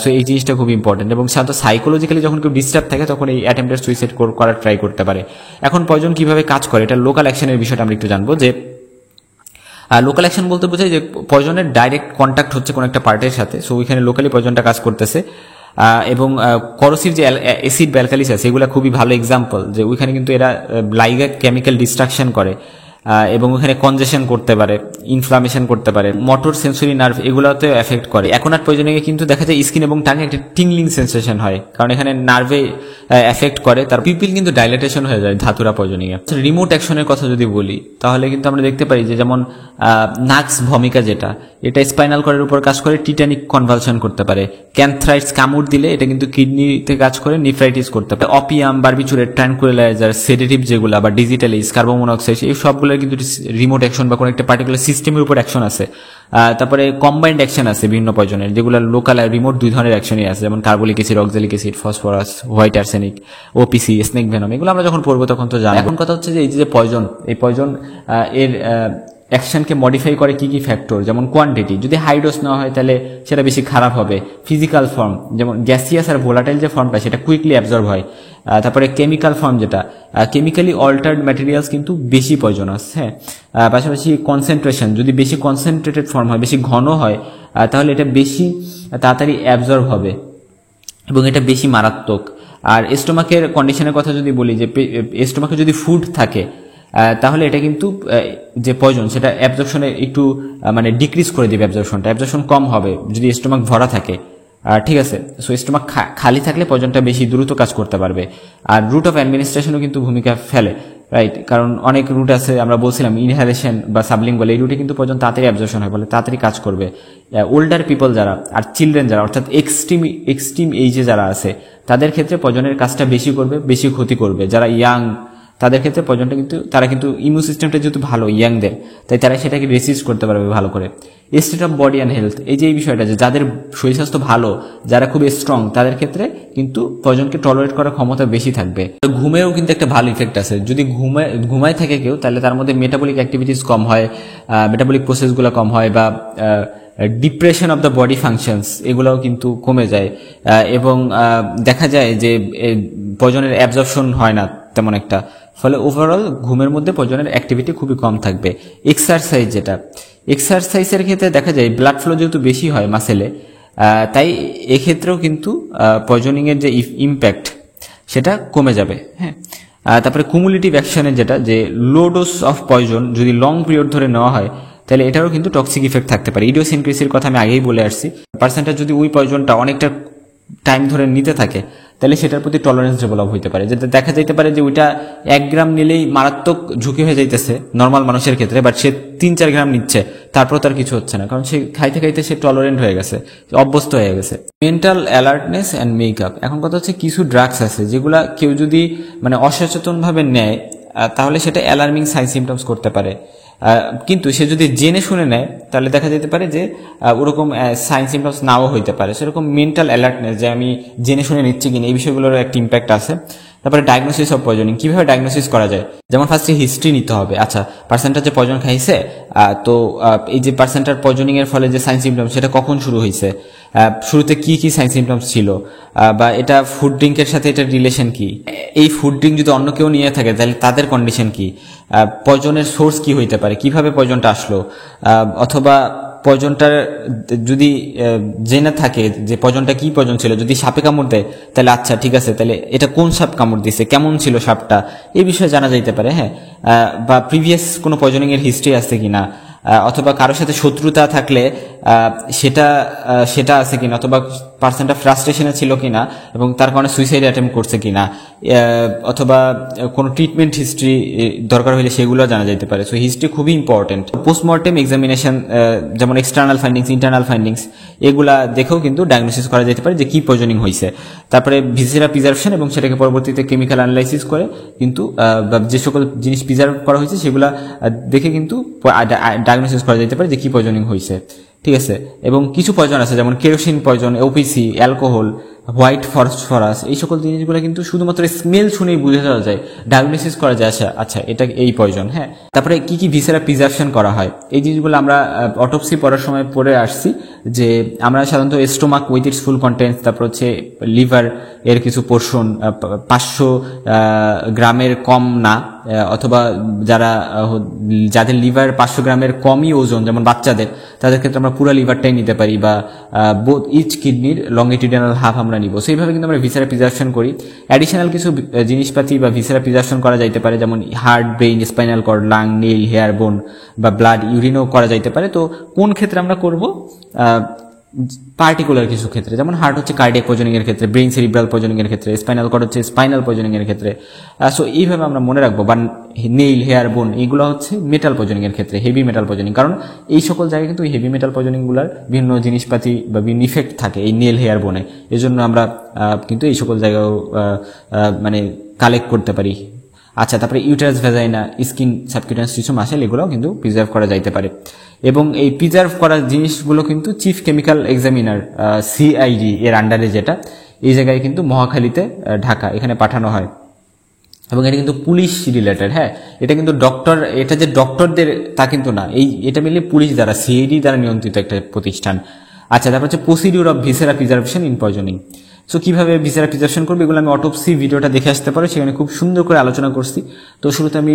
Speaker 1: সো এই জিনিসটা খুব ইম্পর্টেন্ট, এবং সাধারণত সাইকোলজিক্যালি যখন কেউ ডিস্টার্ব থাকে তখন এই অ্যাটেম্পটেড সুইসাইড করার ট্রাই করতে পারে। এখন পয়জন কিভাবে কাজ করে, এটা লোকাল অ্যাকশনের বিষয়টা আমরা একটু জানবো। যে লোকাল অ্যাকশন বলতে বোঝায় যে পয়জনের ডাইরেক্ট কন্ট্যাক্ট হচ্ছে কোনো একটা পার্টের সাথে, সো ওইখানে লোকালি পয়জনটা কাজ করতেছে। এবং করোসিভ যে অ্যাসিড বা অ্যালকালিস আছে, এগুলো খুবই ভালো এক্সাম্পল, যে ওইখানে কিন্তু এরা লাইগা কেমিক্যাল ডিস্ট্রাকশন করে এবং ওখানে কনজেশন করতে পারে, ইনফ্লামেশন করতে পারে, মোটর সেন্সরি নার্ভ এগুলোতে এফেক্ট করে। এখন আর পয়জনিংয়ে কিন্তু দেখা যায় স্কিন এবং টাঙে একটা টিংলিং সেন্সেশন হয়, কারণ এখানে নার্ভে এফেক্ট করে, তার পিপিল কিন্তু ডাইলেটেশন হয়ে যায় ধাতুরা পয়জনিংয়ে। রিমোট অ্যাকশনের কথা যদি বলি, তাহলে কিন্তু আমরা দেখতে পারি যে যেমন নাক্স ভমিকা, যেটা এটা স্পাইনাল কর্ডের উপর কাজ করে, টিটানিক কনভালশন করতে পারে। ক্যান্থ্রাইটস কামড় দিলে এটা কিন্তু কিডনিতে কাজ করে, নিফ্রাইটিস করতে পারে। অপিয়াম, বারবিচুরেট, ট্রাঙ্কুইলাইজার, সেডেটিভ যেগুলো বা ডিজিটালিস, কার্বন মনোক্সাইড, এই সবগুলো কিন্তু রিমোট অ্যাকশন বা কোনো একটা পার্টিকুলার সিস্টেমের উপর অ্যাকশন আছে। তারপরে কম্বাইন্ড অ্যাকশন আছে বিভিন্ন পয়জনের, যেগুলো লোকাল আর রিমোট দুই ধরনের অ্যাকশনই আছে, যেমন carbolic acid, oxalic acid, phosphorus, white arsenic, OPC, snake venom, এগুলো আমরা যখন পড়বো তখন তো জানি। এখন কথা হচ্ছে যে এই যে পয়জন, এই পয়জন এর অ্যাকশনকে মডিফাই করে কি কি ফ্যাক্টর, যেমন কোয়ান্টিটি, যদি হাই ডোজ নেওয়া হয় তাহলে সেটা বেশি খারাপ হবে। ফিজিক্যাল ফর্ম, যেমন গ্যাসিয়াস আর ভোলাটাইল যে ফর্মটা সেটা কুইকলি অ্যাবজর্ব হয়। তারপরে কেমিক্যাল ফর্ম, যেটা কেমিক্যালি অল্টার্ড ম্যাটেরিয়ালস কিন্তু বেশি পয়জনাস। হ্যাঁ, পাশাপাশি কনসেন্ট্রেশন, যদি বেশি কনসেন্ট্রেটেড ফর্ম হয়, বেশি ঘন হয়, তাহলে এটা বেশি তাড়াতাড়ি অ্যাবজর্ব হবে এবং এটা বেশি মারাত্মক। আর স্টোমাকের কন্ডিশনের কথা যদি বলি, যে স্টোমাকে যদি ফুড থাকে তাহলে এটা কিন্তু যে পয়জন সেটা অ্যাবজর্পশনে একটু মানে ডিক্রিজ করে দিবে, অ্যাবজর্পশন কম হবে যদি স্টোমাক ভরা থাকে। ঠিক আছে, সো স্টোমাক খালি থাকলে পয়জনটা বেশি দ্রুত কাজ করতে পারবে। আর রুট অফ অ্যাডমিনিস্ট্রেশনও কিন্তু ভূমিকা ফেলে, রাইট, কারণ অনেক রুট আছে, আমরা বলছিলাম ইনহেলেশন বা সাবলিঙ্গুয়াল, এই রুটে কিন্তু পয়জন তাড়াতাড়ি অ্যাবজর্পশন হয়, বলে তাড়াতাড়ি কাজ করবে। ওল্ডার পিপল যারা আর চিলড্রেন যারা, অর্থাৎ এক্সট্রিম এইজে যারা আছে, তাদের ক্ষেত্রে পয়জনের কাজটা বেশি করবে, বেশি ক্ষতি করবে। যারা ইয়াং, তাদের ক্ষেত্রে পয়জনটা কিন্তু, তারা কিন্তু ইমিউন সিস্টেমটা যেহেতু ভালো ইয়াংদের, তাই তারা সেটাকে রেসিস্ট করতে পারবে ভালো করে। State of body and health, এই যে এই বিষয়টা, যে যাদের শরীর স্বাস্থ্য ভালো, যারা খুব স্ট্রং, তাদের ক্ষেত্রে কিন্তু পয়জনকে টলারেট করার ক্ষমতা বেশি থাকবে। ঘুমেও কিন্তু একটা ভালো ইফেক্ট আছে, যদি ঘুমায় থাকে কেউ, তাহলে তার মধ্যে মেটাবলিক অ্যাক্টিভিটিস কম হয়, মেটাবলিক প্রসেসগুলো কম হয়, বা depression of the body functions এগুলোও কিন্তু কমে যায়, এবং দেখা যায় যে পয়জনের অ্যাবজর্পশন হয় না তেমন একটা। ফলে ওভারঅল ঘুমের মধ্যে পয়জনের অ্যাক্টিভিটি খুবই কম থাকবে। এক্সারসাইজ, যেটা এক্সারসাইজের ক্ষেত্রে দেখা যায় ব্লাড ফ্লো যেহেতু বেশি হয় মাসেলে, তাই এক্ষেত্রেও কিন্তু পয়জনিংয়ের যে ইম্প্যাক্ট সেটা কমে যাবে। হ্যাঁ, তারপরে কুমুলেটিভ অ্যাকশনের, যেটা যে লো ডোজ অফ পয়জন যদি লং পিরিয়ড ধরে নেওয়া হয়, তাহলে এটারও কিন্তু টক্সিক ইফেক্ট থাকতে পারে। ইডিওসিনক্রেসির কথা আমি আগেই বলে আসছি, পার্সেন্টটা যদি ওই পয়জনটা অনেকটা টাইম ধরে নিতে থাকে, তাহলে সেটার প্রতি টলারেন্স ডেভেলপ হইতে পারে। যেটা দেখা যাইতে পারে যে ওইটা 1 গ্রাম নিলেই মারাত্মক ঝুঁকি হয়ে যাইতেছে নর্মাল মানুষের ক্ষেত্রে, বাট সে 3-4 গ্রাম নিচ্ছে, তারপর তার কিছু হচ্ছে না, কারণ সে খাইতে খাইতে সে টলারেন্ট হয়ে গেছে, অভ্যস্ত হয়ে গেছে। মেন্টাল অ্যালার্টনেস অ্যান্ড মেকআপ, এখন কথা হচ্ছে কিছু ড্রাগস আছে যেগুলা কেউ যদি মানে অসচেতনভাবে নেয়, তাহলে সেটা অ্যালার্মিং সাইন সিমটমস করতে পারে। কিন্তু সে যদি জেনে শুনে নেয়, তাহলে দেখা যেতে পারে যে ওরকম সাইন সিমটমস নাও হইতে পারে। সেরকম মেন্টাল অ্যালার্টনেস, যে আমি জেনে শুনে নিচ্ছি কিনা, এই বিষয়গুলোর একটা ইম্প্যাক্ট আছে। তারপরে ডায়াগনোসিস অফ পয়জনিং, কিভাবে ডায়াগনোসিস করা যায়, যেমন ফার্স্টে হিস্ট্রি নিতে হবে। আচ্ছা, পার্সনটা যে পয়জন খাইছে, তো এই যে পার্সনটার পয়জনিং এর ফলে যে সাইন সিমটমস, সেটা কখন শুরু হয়েছে, শুরুতে কি কি সাইন সিমটমস ছিল, বা এটা ফুড ড্রিঙ্কের সাথে এটার রিলেশন কি, এই ফুড ড্রিঙ্ক যদি অন্য কেউ নিয়ে থাকে তাহলে তাদের কন্ডিশন কি, পয়জনের সোর্স কি হইতে পারে, কিভাবে পয়জনটা আসলো, অথবা পয়জনটার যদি জেনে থাকে যে পয়জনটা কি পয়জন ছিল, যদি সাপে কামড় দেয় তাহলে আচ্ছা ঠিক আছে, তাহলে এটা কোন সাপ কামড় দিছে, কেমন ছিল সাপটা, এই বিষয়ে জানা যাইতে পারে। হ্যাঁ, বা প্রিভিয়াস কোনো পয়জনিং এর হিস্ট্রি আছে কিনা, অথবা কারোর সাথে শত্রুতা থাকলে সেটা আছে কিনা, অথবা পার্সনটা ফ্রাস্ট্রেশনে ছিল কিনা এবং তার কারণে সুইসাইড অ্যাটেম্প করছে কিনা, অথবা কোনো ট্রিটমেন্ট হিস্ট্রি দরকার হলে সেগুলো জানা যেতে পারে। সো হিস্ট্রি খুবই ইম্পর্টেন্ট। পোস্টমর্টেম এক্সামিনেশন যেমন এক্সটার্নাল ফাইন্ডিংস, ইন্টারনাল ফাইন্ডিংস, এগুলা দেখেও কিন্তু ডায়াগনোসিস করা যেতে পারে যে কি পয়জনিং হয়েছে। তারপরে ভিসেরা প্রিজার্ভেশন এবং সেটাকে পরবর্তীতে কেমিক্যাল অ্যানালাইসিস করে কিন্তু যে সকল জিনিস প্রিজার্ভ করা হয়েছে সেগুলা দেখে কিন্তু ডায়াগনোসিস করা যেতে পারে যে কি পয়জনিং হয়েছে, ঠিক আছে। এবং কিছু পয়জন আছে যেমন kerosene poison, OPC, alcohol, white phosphorus, এই সকল জিনিসগুলো কিন্তু শুধুমাত্র স্মেল শুনেই বুঝে যাওয়া যায়, ডায়াগনোসিস করা যায় আচ্ছা এটা এই পয়জন। হ্যাঁ, তারপরে কি কি ভিসেরা প্রিজার্ভেশন করা হয় এই জিনিসগুলো আমরা অটোপসি পড়ার সময় পড়ে আসছি যে আমরা সাধারণত stomach with its full contents, তারপর হচ্ছে লিভার এর কিছু পোর্শন 500 গ্রামের কম না, অথবা যাদের লিভার 500 গ্রামের কমই ওজন যেমন বাচ্চাদের, তাদের ক্ষেত্রে আমরা পুরো লিভারটাই নিতে পারি, বা বোথ ইচ কিডনির লংগিটিউডিনাল হাফ আমরা নিব। সো এইভাবে কিন্তু আমরা ভিসেরা প্রিজার্ভেশন করি। অ্যাডিশনাল কিছু জিনিসপাতি বা ভিসেরা প্রিজার্ভেশন করা যাইতে পারে যেমন heart, brain, spinal cord, lung, nail, hair, bone বা ব্লাড, ইউরিনও করা যাইতে পারে। তো কোন ক্ষেত্রে আমরা করব? পার্টিকুলার কিছু ক্ষেত্রে, যেমন হার্ট হচ্ছে কার্ডিয়াক পয়জনিং এর ক্ষেত্রে, ব্রেইন সেরিব্রাল পয়জনিং এর ক্ষেত্রে, স্পাইনাল কর্ড হচ্ছে স্পাইনাল পয়জনিং এর ক্ষেত্রে। সো এইভাবে আমরা মনে রাখবো। বা নেইল, হেয়ার, বোন, এইগুলো হচ্ছে মেটাল পয়জনিং এর ক্ষেত্রে, হেভি মেটাল পয়জনিং। কারণ এই সকল জায়গায় কিন্তু হেভি মেটাল পয়জনিং গুলার বিভিন্ন জিনিসপাতি বা বিভিন্ন ইফেক্ট থাকে এই নেইল, হেয়ার, বোনে। এই জন্য আমরা কিন্তু এই সকল জায়গাও মানে কালেক্ট করতে পারি। আচ্ছা, তারপরে uterus, vagina, skin, subcutaneous tissue, muscle, এগুলোও কিন্তু প্রিজার্ভ করা যাইতে পারে। এবং এই প্রিজার্ভ করা জিনিসগুলো কিন্তু চিফ কেমিক্যাল এক্সামিনার সিআইডি এর আন্ডারে, যেটা এই জায়গায় কিন্তু মহাখালীতে ঢাকা, এখানে পাঠানো হয়। এবং এটা কিন্তু পুলিশ রিলেটেড। হ্যাঁ, এটা কিন্তু এটা যে ডক্টরদের তা কিন্তু না, এটা মিলে পুলিশ দ্বারা, সিআইডি দ্বারা নিয়ন্ত্রিত একটা প্রতিষ্ঠান। আচ্ছা, তারপর হচ্ছে procedure of viscera preservation in poisoning. So কিভাবে ভিসেরা প্রিজার্ভেশন করবে এগুলো আমি অটোপসি ভিডিওটা দেখে আসতে পারো, সেখানে খুব সুন্দর করে আলোচনা করছি। তো শুরুতে আমি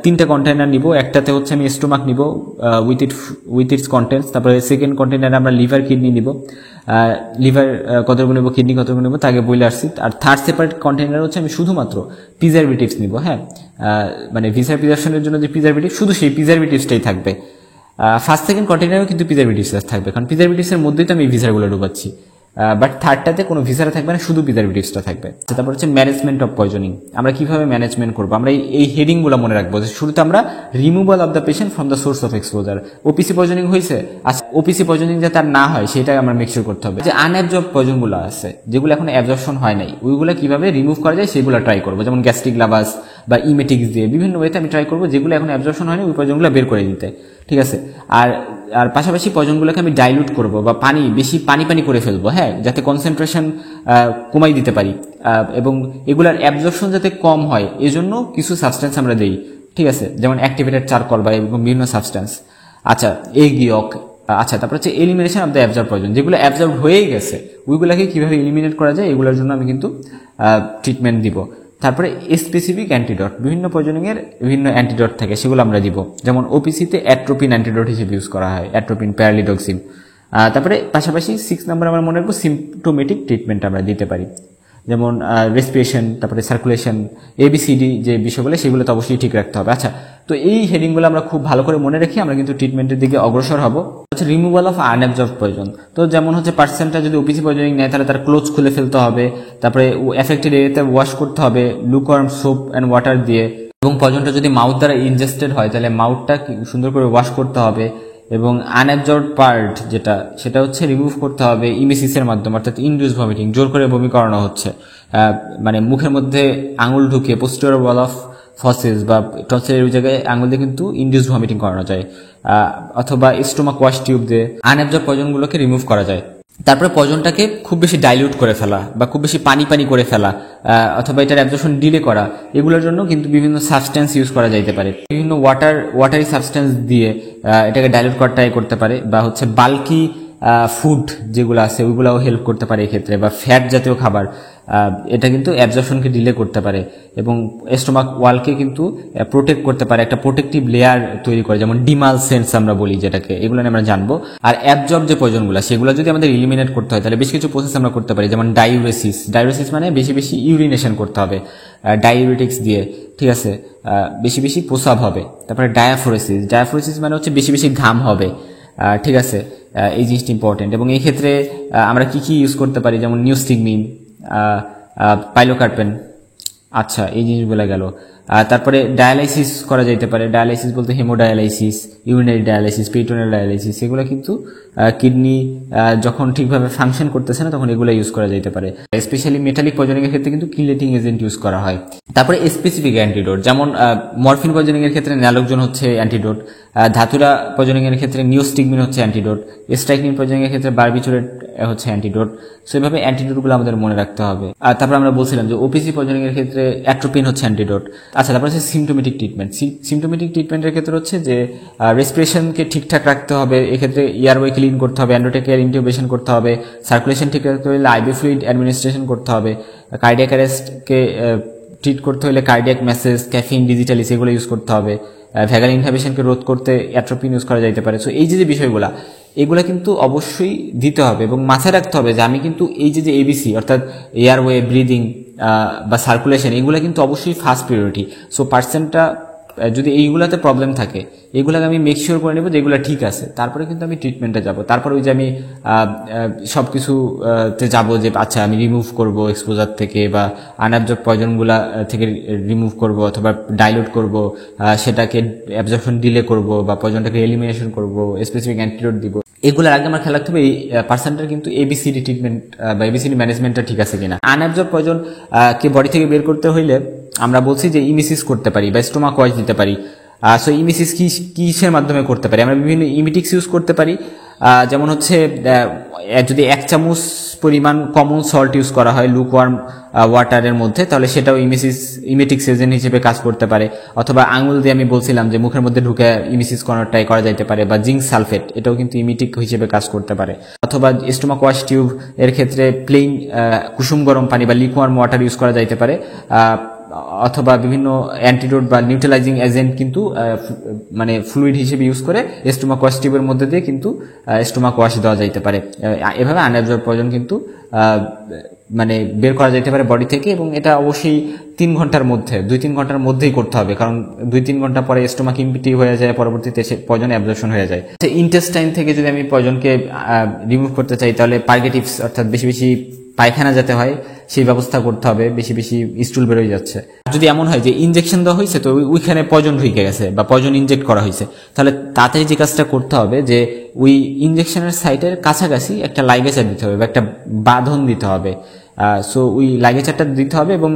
Speaker 1: 3টা কন্টেইনার নিব। একটাতে হচ্ছে আমি স্টোমাক নিব উইথ ইটস কন্টেন্টস। তারপরে সেকেন্ড কন্টেইনারে আমরা লিভার, কিডনি নিব। লিভার কতগুলো নেব, কিডনি কতগুলো নেব তা আগে বলে আসছি। আর থার্ড সেপারেট কন্টেইনার হচ্ছে আমি শুধুমাত্র প্রিজারভেটিভস নিব। হ্যাঁ, মানে ভিসেরা প্রিজার্ভেশনের জন্য যে প্রিজারভেটিভ, শুধু সেই প্রিজারভেটিভসটাই থাকবে। ফার্স্ট সেকেন্ড কন্টেইনারেও কিন্তু প্রিজারভেটিভস থাকবে, কারণ প্রিজারভেটিভসের মধ্যেই তো আমি এই ভিসারগুলো ঢুকাচ্ছি। বাট থার্ডটাতে কোনো ভিসারা থাকবে না, শুধু প্রিজারভেটিভসটা থাকবে। তারপর হচ্ছে ম্যানেজমেন্ট অফ পয়জনিং। আমরা কিভাবে ম্যানেজমেন্ট করবো, আমরা এই হেডিংগুলো মনে রাখবো। শুরুতে আমরা removal of the patient from the source of exposure. OPC poisoning হয়েছে, আচ্ছা ওপিসি পয়জনিং যাতে আর না হয় সেটাই আমরা মেকশিওর করতে হবে। যে আনঅ্যাবজর্ব পয়জনগুলো আছে, যেগুলো এখন অ্যাবজর্পশন হয় নাই, ওইগুলো কিভাবে রিমুভ করা যায় সেগুলো ট্রাই করবো। যেমন গ্যাস্ট্রিক লাভাস বা ইমেটিক্স দিয়ে বিভিন্ন ওয়েতে আমি ট্রাই করবো যেগুলো এখন অ্যাবজর্পশন হয়নি ওই পয়জনগুলো বের করে দিতে, ঠিক আছে। আর পাশাপাশি পয়জনগুলোকে আমি ডাইলুট করব বা বেশি পানি করে ফেলবো, হ্যাঁ, যাতে কনসেন্ট্রেশন কমাই দিতে পারি এবং এগুলার অ্যাবজর্পশন যাতে কম হয়, এজন্য কিছু সাবস্টেন্স আমরা দেই, ঠিক আছে, যেমন অ্যাক্টিভেটেড চারকোল বা এবং বিভিন্ন সাবস্টেন্স। আচ্ছা, এগিয়ক। আচ্ছা, তারপর হচ্ছে elimination of the absorb poison, যেগুলো অ্যাবজর্ব হয়েই গেছে ওইগুলোকে কিভাবে এলিমিনেট করা যায় এগুলোর জন্য আমি কিন্তু ট্রিটমেন্ট দিব। তারপরে স্পেসিফিক অ্যান্টিডট, বিভিন্ন পয়জনিংয়ের বিভিন্ন অ্যান্টিডট থাকে, সেগুলো আমরা দিব। যেমন ওপিসিতে অ্যাট্রোপিন অ্যান্টিডট হিসেবে ইউজ করা হয়, অ্যাট্রোপিন, প্যারালিডক্সিন। তারপরে পাশাপাশি 6 নম্বর আমরা মনে রাখবো সিমটোমেটিক ট্রিটমেন্ট আমরা দিতে পারি, যেমন রেসপিরেশন, তারপরে সার্কুলেশন, এবিসিডি যে বিষয়গুলো সেগুলো তো অবশ্যই ঠিক রাখতে হবে। আচ্ছা, তো এই হেডিংগুলো আমরা খুব ভালো করে মনে রেখে আমরা কিন্তু ট্রিটমেন্টের দিকে অগ্রসর হব। হচ্ছে রিমুভাল অফ আনঅ্যাবজর্ব পয়জন। তো যেমন হচ্ছে পার্সনটা যদি ওপিসি পয়জনিং নেয় তাহলে তার ক্লোথস খুলে ফেলতে হবে, তারপরে এফেক্টেড এরিয়াতে ওয়াশ করতে হবে লুকওয়ার্ম সোপ অ্যান্ড ওয়াটার দিয়ে, এবং পয়জনটা যদি মাউথ দ্বারা ইনজেস্টেড হয় তাহলে মাউথটা সুন্দর করে ওয়াশ করতে হবে, এবং আনঅ্যাবজর্ব পার্ট সেটা হচ্ছে রিমুভ করতে হবে ইমেসিসের মাধ্যমে, অর্থাৎ ইনডিউস ভমিটিং, জোর করে বমি করানো হচ্ছে, মানে মুখের মধ্যে আঙুল ঢুকে পোস্টেরিয়র ওয়াল অফ ফসিস বা টনসিলের ওই জায়গায় আঙুল দিয়ে কিন্তু ইনডিউস ভমিটিং করানো যায়, অথবা স্টোমাক ওয়াশ টিউব দিয়ে আনঅ্যাবজর্ব পয়জনগুলোকে রিমুভ করা যায়। তারপরে পয়জনটাকে খুব বেশি ডাইলিউট করে ফেলা বা খুব বেশি পানি করে ফেলা, অথবা এটার অ্যাবজর্পশন ডিলে করা, এগুলোর জন্য কিন্তু বিভিন্ন সাবস্টেন্স ইউজ করা যাইতে পারে। বিভিন্ন ওয়াটারি সাবস্টেন্স দিয়ে এটাকে ডাইলিউট করা ট্রাই করতে পারে, বা হচ্ছে বাল্কি ফুড যেগুলো আছে ওইগুলোও হেল্প করতে পারে এক্ষেত্রে, বা ফ্যাট জাতীয় খাবার, এটা কিন্তু অ্যাবজর্পশনকে ডিলে করতে পারে এবং স্টোমাক ওয়ালকে কিন্তু প্রোটেক্ট করতে পারে, একটা প্রোটেক্টিভ লেয়ার তৈরি করে, যেমন ডিমাল সেন্স আমরা বলি যেটাকে, এগুলো নিয়ে আমরা জানবো। আর অ্যাবজর্ব যে পয়জনগুলো সেগুলো যদি আমাদের ইলিমিনেট করতে হয় তাহলে বেশ কিছু প্রসেস আমরা করতে পারি, যেমন ডাইউরেসিস মানে বেশি ইউরিনেশন করতে হবে, ডায়াবেটিক্স দিয়ে, ঠিক আছে, বেশি বেশি প্রস্রাব হবে। তারপরে ডায়াফোরেসিস মানে হচ্ছে বেশি বেশি ঘাম হবে, ঠিক আছে, এই জিনিসটা ইম্পর্টেন্ট। এবং এই ক্ষেত্রে আমরা কি কি ইউজ করতে পারি, যেমন নিউস্টিগমিন, পাইলোকার্পেন, আচ্ছা এই জিনিসগুলো গেল। তারপরে ডায়ালাইসিস করা যেতে পারে। ডায়ালাইসিস বলতে haemodialysis, urinary dialysis, peritoneal dialysis, এগুলো কিন্তু কিডনি যখন ঠিকভাবে ফাংশন করতেছে না তখন এগুলো ইউজ করা যেতে পারে। স্পেশালি মেটালিক পয়জনিং এর ক্ষেত্রে কিন্তু কিলেটিং এজেন্ট ইউজ করা হয়। তারপরে স্পেসিফিক অ্যান্টিডোট, যেমন মরফিন পয়জনিং এর ক্ষেত্রে ন্যালোকজোন হচ্ছে অ্যান্টিডোট, ধাতুরা পয়জনিং এর ক্ষেত্রে নিওস্টিগমিন হচ্ছে অ্যান্টিডোট, স্ট্রাইকনিন পয়জনিং এর ক্ষেত্রে বারবিচুরেট হচ্ছে অ্যান্টিডোট। সো এইভাবে অ্যান্টিডোটগুলো আমাদের মনে রাখতে হবে। তারপর আমরা বলছিলাম যে ওপিসি পয়জনিং এর ক্ষেত্রে অ্যাট্রোপিন হচ্ছে অ্যান্টিডোট। আচ্ছা, তারপর হচ্ছে সিমটোমেটিক ট্রিটমেন্ট। সিমটোমেটিক ট্রিটমেন্টের ক্ষেত্রে হচ্ছে যে রেসপিরেশনকে ঠিকঠাক রাখতে হবে, এক্ষেত্রে এয়ারওয়ে ক্লিন করতে হবে, এন্ডোটেকিয়ার ইনটিউবেশন করতে হবে, সার্কুলেশন ঠিক রাখতে হলে আইভি ফ্লুইড অ্যাডমিনিস্ট্রেশন করতে হবে, কার্ডিয়াক অ্যারেস্টকে ট্রিট করতে হলে কার্ডিয়াক মেসেজ, ক্যাফিন, ডিজিটালিস এগুলো ইউজ করতে হবে, ভ্যাগাল ইনহাবিশনকে রোধ করতে অ্যাট্রোপিন ইউজ করা যেতে পারে। সো এই যে বিষয়গুলা এগুলা কিন্তু অবশ্যই দিতে হবে এবং মাথায় রাখতে হবে যে আমি কিন্তু এই যে এবিসি অর্থাৎ এয়ারওয়ে, ব্রিদিং বা সার্কুলেশন এগুলা কিন্তু অবশ্যই ফার্স্ট প্রায়োরিটি। সো পার্সেন্টটা যদি এইগুলাতে প্রবলেম থাকে এগুলাকে আমি মেক শিওর করে নেব যে এগুলো ঠিক আছে, তারপরে কিন্তু আমি ট্রিটমেন্টে যাব। তারপরে ওই যে আমি সব কিছুতে যাবো যে আচ্ছা আমি রিমুভ করব এক্সপোজার থেকে বা আনঅ্যাবজর্ব পয়জনগুলা থেকে রিমুভ করব অথবা ডাইলুট করব, সেটাকে অ্যাবজর্পশন ডিলে করব বা পয়জনটাকে এলিমিনেশন করব, স্পেসিফিক অ্যান্টিডোট দিব। এগুলোর আগে আমার খেয়াল রাখতে হবে এই পার্সেন্টের কিন্তু এবিসিডি ট্রিটমেন্ট বা এবিসিডি ম্যানেজমেন্টটা ঠিক আছে কিনা। আনঅ্যাবজর্ব পয়জন কে বডি থেকে বের করতে হইলে আমরা বলছি যে ইমিসিস করতে পারি বা স্টোমাক ওয়াশ দিতে পারি। সো ইমিসিস কিসের মাধ্যমে করতে পারি? আমরা বিভিন্ন ইমিটিক্স ইউজ করতে পারি, যেমন হচ্ছে যদি 1 চামচ পরিমাণ কমন সল্ট ইউজ করা হয় লুকওয়ার্ম ওয়াটারের মধ্যে, তাহলে সেটাও ইমিটিক্স এজেন্ট হিসেবে কাজ করতে পারে। অথবা আঙুল দিয়ে আমি বলছিলাম যে মুখের মধ্যে ঢুকে ইমিসিস করাটাই করা যাইতে পারে, বা জিঙ্ক সালফেট এটাও কিন্তু ইমিটিক হিসেবে কাজ করতে পারে। অথবা স্টোমাক ওয়াশ টিউব এর ক্ষেত্রে প্লেইন কুসুম গরম পানি বা লিকওয়ার্ম ওয়াটার ইউজ করা যাইতে পারে। অথবা বিভিন্ন অ্যান্টিডোট বা নিউট্রালাইজিং এজেন্ট কিন্তু মানে ফ্লুইড হিসেবে ইউজ করে স্টোমাক ওয়াশ টিউবের মধ্যে দিয়ে কিন্তু স্টোমাক ওয়াশ দেওয়া যাইতে পারে। এভাবে আনঅ্যাবজর্ব পয়জন কিন্তু মানে বের করা যেতে পারে বডি থেকে, এবং এটা অবশ্যই 3 ঘন্টার মধ্যে 2-3 ঘন্টার মধ্যেই করতে হবে, কারণ 2-3 ঘন্টা পরে স্টোমাক ইম্পিটি হয়ে যায়, পরবর্তীতে সে পয়জন অ্যাবজর্পশন হয়ে যায়। ইন্টেস্টাইন থেকে যদি আমি পয়জনকে রিমুভ করতে চাই তাহলে পার্গেটিভস অর্থাৎ বেশি বেশি পায়খানা যাতে হয় সেই ব্যবস্থা করতে হবে, বেশি বেশি স্টুল বেরোয় যাচ্ছে। যদি এমন হয় যে ইনজেকশন দেওয়া হয়েছে তো ওইখানে পয়জন ঢুকে গেছে বা পয়জন ইনজেক্ট করা হয়েছে, তাহলে তাড়াতাড়ি যে কাজটা করতে হবে যে ওই ইনজেকশনের সাইটের কাছাকাছি একটা লাইগেচার দিতে হবে বা একটা বাঁধন দিতে হবে। সো ওই লাইগেচারটা দিতে হবে এবং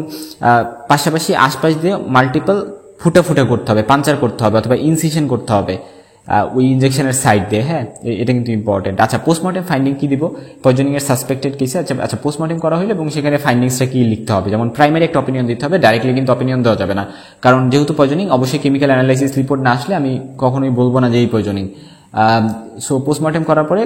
Speaker 1: পাশাপাশি আশপাশ দিয়ে মাল্টিপল ফুটা ফুটা করতে হবে, পাঞ্চার করতে হবে অথবা ইনসিশন করতে হবে ওই ইনজেকশনের সাইড দিয়ে। হ্যাঁ, এটা কিন্তু ইম্পর্টেন্ট। আচ্ছা, পোস্টমর্টেম ফাইন্ডিং কি দিব পয়জনিং এর সাসপেক্টেড কেসে? আচ্ছা পোস্টমর্টেম করা হলে এবং সেখানে ফাইন্ডিংসটা কি লিখতে হবে, যেমন প্রাইমারি একটা অপিনিয়ন দিতে হবে, ডাইরেক্টলি কিন্তু অপিনিয়ন দেওয়া যাবে না, কারণ যেহেতু পয়জনিং অবশ্যই কেমিক্যাল অ্যানালাইসিস রিপোর্ট না আসলে আমি কখনোই বলবো না যে এই পয়জনিং। সো পোস্টমর্টেম করার পরে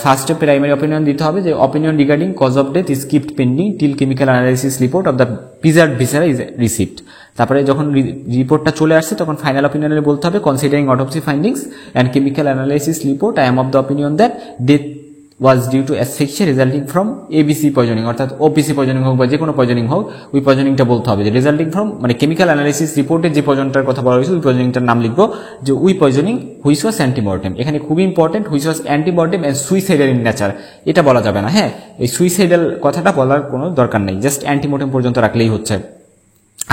Speaker 1: ফার্স্টে প্রাইমারি অপিনিয়ন দিতে হবে যে opinion regarding cause of death is kept pending till chemical analysis report of the preserved viscera is received. তারপরে যখন রিপোর্টটা চলে আসছে তখন ফাইনাল অপিনিয়নে বলতে হবে considering autopsy findings and chemical analysis report I am of the opinion that death was due to asphyxia resulting from ABC poisoning, অর্থাৎ ওপিসি পয়জনিং হোক বা যে কোনো পয়জনিং হোক, ওই পয়জনিংটা বলতে হবে যে রেজাল্টিং ফ্রম মানে কেমিক্যাল অ্যানালাইসিস রিপোর্টে যে পয়জনটার কথা বলা হয়েছে ওই পয়জনিংটার নাম লিখবো যে ওই পয়জনিং হুইচ ওয়াজ অ্যান্টিমর্টেম। এখানে খুবই important, which was antemortem and suicidal in nature, এটা বলা যাবে না। হ্যাঁ, এই সুইসাইডাল কথাটা বলার কোনো দরকার নেই, জাস্ট অ্যান্টিমর্টেম পর্যন্ত রাখলেই হচ্ছে।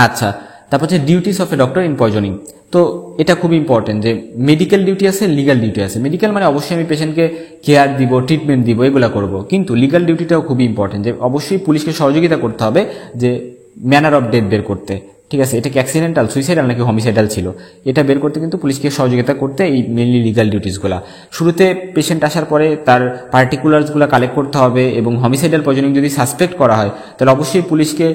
Speaker 1: আচ্ছা, তারপর হচ্ছে duties of a doctor in poisoning. তো এটা খুব ইম্পর্টেন্ট যে মেডিকেল ডিউটি আছে, লিগাল ডিউটি আছে। মেডিকেল মানে অবশ্যই আমি পেশেন্টকে কেয়ার দিব, ট্রিটমেন্ট দিব, এগুলো করব, কিন্তু লিগাল ডিউটিটাও খুবই ইম্পর্টেন্ট যে অবশ্যই পুলিশকে সহযোগিতা করতে হবে যে ম্যানার অফ ডেথ বের করতে। ঠিক আছে, এটা কি অ্যাক্সিডেন্টাল, সুইসাইডাল নাকি হোমিসাইডাল ছিল, এটা বের করতে কিন্তু পুলিশকে সহযোগিতা করতে এই মেনলি লিগাল ডিউটিসগুলো। শুরুতে পেশেন্ট আসার পরে তার পার্টিকুলার্সগুলো কালেক্ট করতে হবে, এবং হোমিসাইডাল পয়জনিং যদি সাসপেক্ট করা হয় তাহলে অবশ্যই পুলিশকে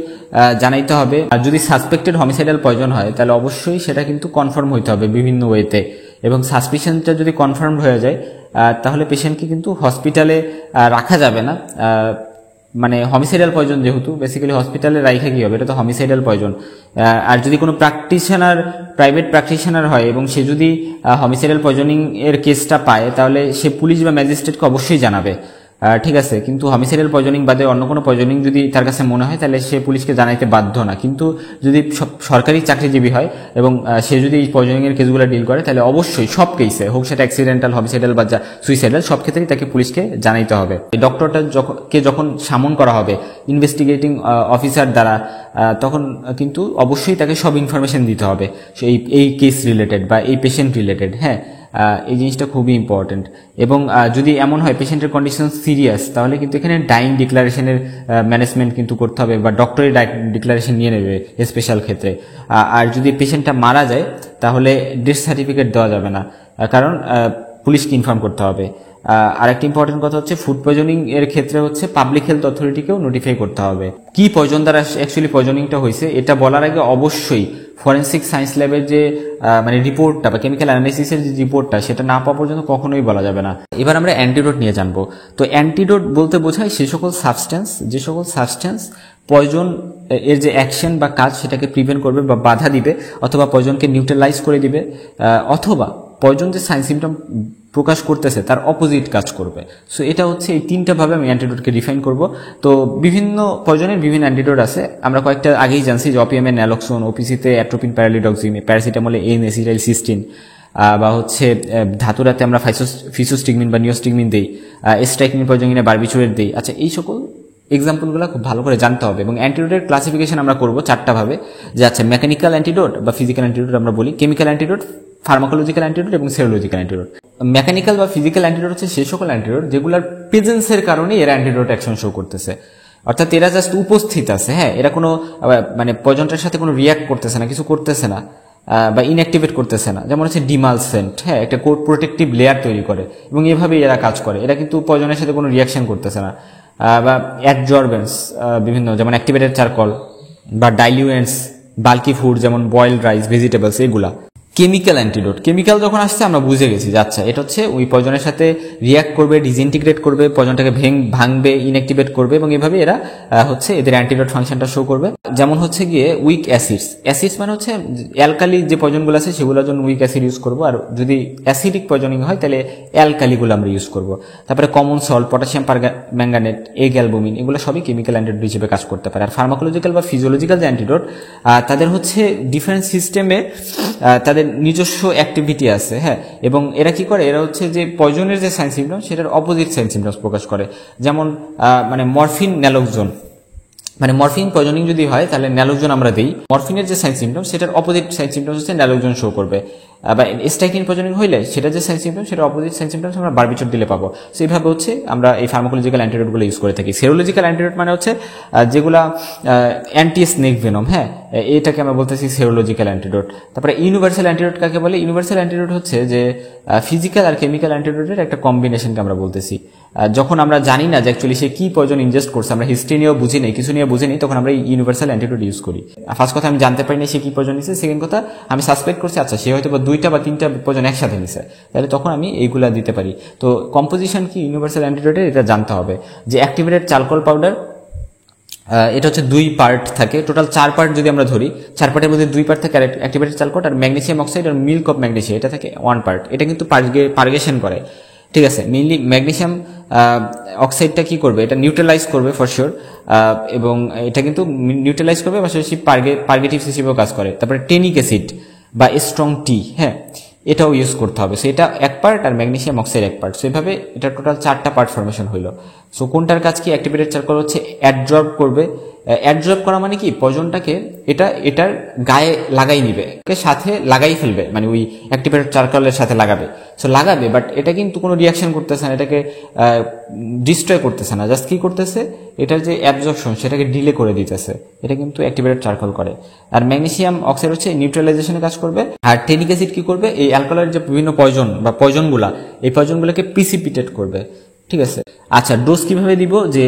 Speaker 1: জানাইতে হবে। আর যদি সাসপেক্টেড হোমিসাইডাল পয়জন হয় তাহলে অবশ্যই সেটা কিন্তু কনফার্ম হইতে হবে বিভিন্ন ওয়েতে, এবং সাসপিশনটা যদি কনফার্ম হয়ে যায় তাহলে পেশেন্টকে কিন্তু হসপিটালে রাখা যাবে না। মানে হোমিসাইডাল পয়জন যেহেতু বেসিক্যালি হসপিটালে রাইখা কি হবে, এটা তো হোমিসাইডাল পয়জন। আর যদি কোনো প্রাইভেট প্র্যাকটিশনার হয় এবং সে যদি হোমিসাইডাল পয়জনিং এর কেসটা পায় তাহলে সে পুলিশ বা ম্যাজিস্ট্রেটকে অবশ্যই জানাবে। ঠিক আছে, কিন্তু হোমিসাইডাল পয়জনিং বাদে অন্য কোনো পয়জনিং যদি তার কাছে মনে হয় তাহলে সে পুলিশকে জানাইতে বাধ্য না। কিন্তু যদি সরকারি চাকরিজীবী হয় এবং সে যদি এই পয়জনিং এর কেসগুলো ডিল করে তাহলে অবশ্যই সব কেসে, হোক সেটা অ্যাক্সিডেন্টাল, হোমিসাইডাল বা সুইসাইডাল, সব ক্ষেত্রেই তাকে পুলিশকে জানাইতে হবে। এই ডক্টরটা যখন সামন করা হবে ইনভেস্টিগেটিং অফিসার দ্বারা, তখন কিন্তু অবশ্যই তাকে সব ইনফরমেশন দিতে হবে এই কেস রিলেটেড বা এই পেশেন্ট রিলেটেড। হ্যাঁ, এই জিনিসটা খুবই ইম্পর্টেন্ট। এবং যদি এমন হয় পেশেন্টের কন্ডিশন সিরিয়াস, তাহলে কিন্তু এখানে ডাইং ডিক্লারেশনের ম্যানেজমেন্ট কিন্তু করতে হবে, বা ডক্টরি ডিক্লারেশন নিয়ে নেবে স্পেশাল ক্ষেত্রে। আর যদি পেশেন্টটা মারা যায় তাহলে ডেথ সার্টিফিকেট দেওয়া যাবে না, কারণ পুলিশকে ইনফর্ম করতে হবে। আর একটা ইম্পর্টেন্ট কথা হচ্ছে ফুড পয়জনিং এর ক্ষেত্রে হচ্ছে পাবলিক হেলথ অথরিটিকেও নোটিফাই করতে হবে। কি পয়জন দ্বারা অ্যাকচুয়ালি পয়জনিংটা হয়েছে এটা বলার আগে অবশ্যই ফরেন্সিক সায়েন্স ল্যাবের যে মানে রিপোর্টটা বা কেমিক্যাল অ্যানালাইসিসের যে রিপোর্টটা সেটা না পাওয়া পর্যন্ত কখনোই বলা যাবে না। এবার আমরা অ্যান্টিডোট নিয়ে জানবো। তো অ্যান্টিডোট বলতে বোঝায় যে সকল সাবস্টেন্স পয়জন এর যে অ্যাকশন বা কাজ সেটাকে প্রিভেন্ট করবে বা বাধা দিবে, অথবা পয়জনকে নিউট্রালাইজ করে দিবে, অথবা পয়জন যে সাইন সিমটম প্রকাশ করতেছে তার অপোজিট কাজ করবে। সো এটা হচ্ছে এই তিনটা ভাবে আমি অ্যান্টিডোটকে ডিফাইন করব। তো বিভিন্ন পয়জনের বিভিন্ন অ্যান্টিডোট আছে, আমরা কয়েকটা আগেই জানছি যে অপিয়ামে ন্যালক্সোন, ওপিসিতে অ্যাট্রোপিন প্যারালিডক্সিন, প্যারাসিটামলে এন-এসিটাইলসিস্টিন, বা হচ্ছে ধাতুরাতে আমরা ফিসোস্টিগমিন বা নিওস্টিগমিন দেই, স্ট্রাইকমিন পয়জনিনে বারবিচুরেট দেই। আচ্ছা, এই সকল এক্সাম্পলগুলো খুব ভালো করে জানতে হবে। এবং অ্যান্টিডোটের ক্লাসিফিকেশন আমরা করব চারটা ভাবে, যে আচ্ছা মেকানিক্যাল অ্যান্টিডোট বা ফিজিক্যাল অ্যান্টিডোট আমরা বলি, কেমিক্যাল অ্যান্টিডোট, ফার্মাকোলজিক্যাল অ্যান্টিডোট এবং সেরোলজিক্যাল অ্যান্টিডোট। মেকানিক্যাল বা ফিজিক্যাল অ্যান্টিডোট হচ্ছে সেই সকল অ্যান্টিডোট যেগুলোর প্রেজেন্সের কারণে এরা অ্যান্টিডোট অ্যাকশন শো করতেছে, অর্থাৎ এরা জাস্ট উপস্থিত আছে। হ্যাঁ, এরা কোনো মানে পয়জনটার সাথে কোনো রিয়াক্ট করতেছে না, কিছু করতেছে না, বা ইনঅ্যাক্টিভেট করতেছে না। যেমন হচ্ছে ডিমালসেন্ট, হ্যাঁ, একটা প্রোটেক্টিভ লেয়ার তৈরি করে এবং এভাবেই এরা কাজ করে। এরা কিন্তু পয়জনের সাথে কোনো রিয়াকশন করতেছে না। বা অ্যাডজর্বেন্টস বিভিন্ন, যেমন অ্যাক্টিভেটেড চারকোল, বা ডাইলিউয়েন্টস, বাল্কি ফুড যেমন বয়েলড রাইস, ভেজিটেবলস, এগুলা। কেমিক্যাল অ্যান্টিডোট, কেমিক্যাল যখন আসছে আমরা বুঝে গেছি যে আচ্ছা এটা হচ্ছে ওই পয়জনের সাথে রিয়াক্ট করবে, ডিসইন্টিগ্রেট করবে, পয়জনটাকে ভাঙবে, ইনঅ্যাক্টিভেট করবে, এবং এভাবে এরা হচ্ছে এদের অ্যান্টিডোট ফাংশনটা শো করবে। যেমন হচ্ছে গিয়ে উইক অ্যাসিডস মানে হচ্ছে অ্যালকালি যে পয়জনগুলো আছে সেগুলোর জন্য উইক অ্যাসিড ইউজ করবো, আর যদি অ্যাসিডিক পয়জনিং হয় তাহলে অ্যালকালিগুলো আমরা ইউজ করবো। তারপরে common salt, potassium manganate, albumin, এগুলো সবই কেমিক্যাল অ্যান্টিডোট হিসেবে কাজ করতে পারে। আর ফার্মাকোলজিক্যাল বা ফিজিওলজিক্যাল যে অ্যান্টিডোট, তাদের হচ্ছে ডিফারেন্ট সিস্টেমে তাদের নিজস্ব অ্যাক্টিভিটি আছে। হ্যাঁ, এবং এরা কি করে, এরা হচ্ছে যে পয়জনের যে সাইন সিমটম সেটার অপোজিট সাইন সিমটমস প্রকাশ করে। যেমন মানে মরফিন, ন্যালক্সোন, মানে মরফিন পয়জনিং যদি হয় তাহলে ন্যালক্সোন আমরা দিই, মরফিনের যে সাইন সিমটম সেটার অপোজিট সাইন সিমটমস হচ্ছে ন্যালক্সোন শো করবে। বা স্ট্রাইকনিন পয়জনিং হইলে সেটা যে সাইন সিমটম সেটা অপোজিট সাইন সিমটমস আমরা বারবিচুর দিলে পাবো। সো এইভাবে হচ্ছে আমরা এই ফার্মাকোলজিক্যাল অ্যান্টিডোটগুলো ইউজ করে থাকি। সেরোলজিক্যাল অ্যান্টিডোট মানে হচ্ছে যেগুলা অ্যান্টি স্নেক ভেনম, হ্যাঁ, এটাকে আমরা বলতেছি সেরোলজিক্যাল অ্যান্টিডোট। তারপরে ইউনিভার্সাল অ্যান্টিডোট কাকে বলে? ইউনিভার্সাল অ্যান্টিডোট হচ্ছে যে ফিজিক্যাল আর কেমিক্যাল অ্যান্টিডোটের একটা কম্বিনেশনকে আমরা বলতেছি। যখন আমরা জানি না যে অ্যাকচুয়ালি সে কি পয়জন ইনজেস্ট করছে, আমরা হিস্ট্রি নিয়েও বুঝি নেই, কিছু নিয়ে বুঝি নেই, তখন আমরা ইউনিভার্সাল অ্যান্টিডোট ইউজ করি। ফার্স্ট কথা আমি জানতে পারি না সে কি পয়জন নিছে, সেকেন্ড কথা আমি সাসপেক্ট করছি আচ্ছা সে হয়তো বা 2টা বা 3টা পয়জন একসাথে নিছে, তাহলে তখন আমি এইগুলা দিতে পারি। তো কম্পোজিশন কি ইউনিভার্সাল অ্যান্টিডোটের এটা জানতে হবে। যে অ্যাক্টিভেটেড চারকোল পাউডার, এটা হচ্ছে 2 পার্ট থাকে, টোটাল 4 পার্ট যদি আমরা ধরি, 4 পার্টের মধ্যে 2 পার্ট থাকে অ্যাক্টিভেটেড চারকোল, আর ম্যাগনেসিয়াম অক্সাইড আর মিল্ক অফ ম্যাগনেসিয়াম এটা থাকে 1 পার্ট। এটা কিন্তু পার্গেশন করে, ঠিক আছে। মেইনলি ম্যাগনেসিয়াম অক্সাইডটা কি করবে, এটা নিউট্রালাইজ করবে ফর শিওর, এবং এটা কিন্তু নিউট্রালাইজ করবে পাশাপাশি পার্গেটিভস হিসেবেও কাজ করে। তারপরে টেনিক অ্যাসিড বা স্ট্রং টি, হ্যাঁ, এটাও ইউজ করতে হবে। সো এটা 1 পার্ট আর ম্যাগনেসিয়াম অক্সাইড 1 পার্ট। সো এইভাবে এটা টোটাল 4টা পার্ট ফরমেশন হইল। সো কোনটার কাজ কি? অ্যাক্টিভেটেড চারকোল হচ্ছে অ্যাডজর্ব করবে। অ্যাডজর্ব করা মানে কি, পয়জনটাকে এটার গায়ে লাগাই নিবে, সাথে লাগাই ফেলবে, মানে ওই অ্যাক্টিভেটেড চারকোলের সাথে লাগাবে। সো লাগাবে, বাট এটা কিন্তু কোনো রিয়াকশন করতেছে না, এটাকে ডিস্ট্রয় করতেছে না, জাস্ট কি করতেছে, এটার যে অ্যাবজর্পশন সেটাকে ডিলে করে দিতেছে। এটা কিন্তু অ্যাক্টিভেটেড চারকোল করে। আর ম্যাগনেসিয়াম অক্সাইড হচ্ছে নিউট্রালাইজেশনে কাজ করবে। আর টেনিক অ্যাসিড কি করবে, এই অ্যালকোহলের যে বিভিন্ন পয়জন বা পয়জনগুলা, এই পয়জনগুলোকে প্রিসিপিটেট করবে, ঠিক আছে। আচ্ছা, ডোজ কিভাবে দিব? যে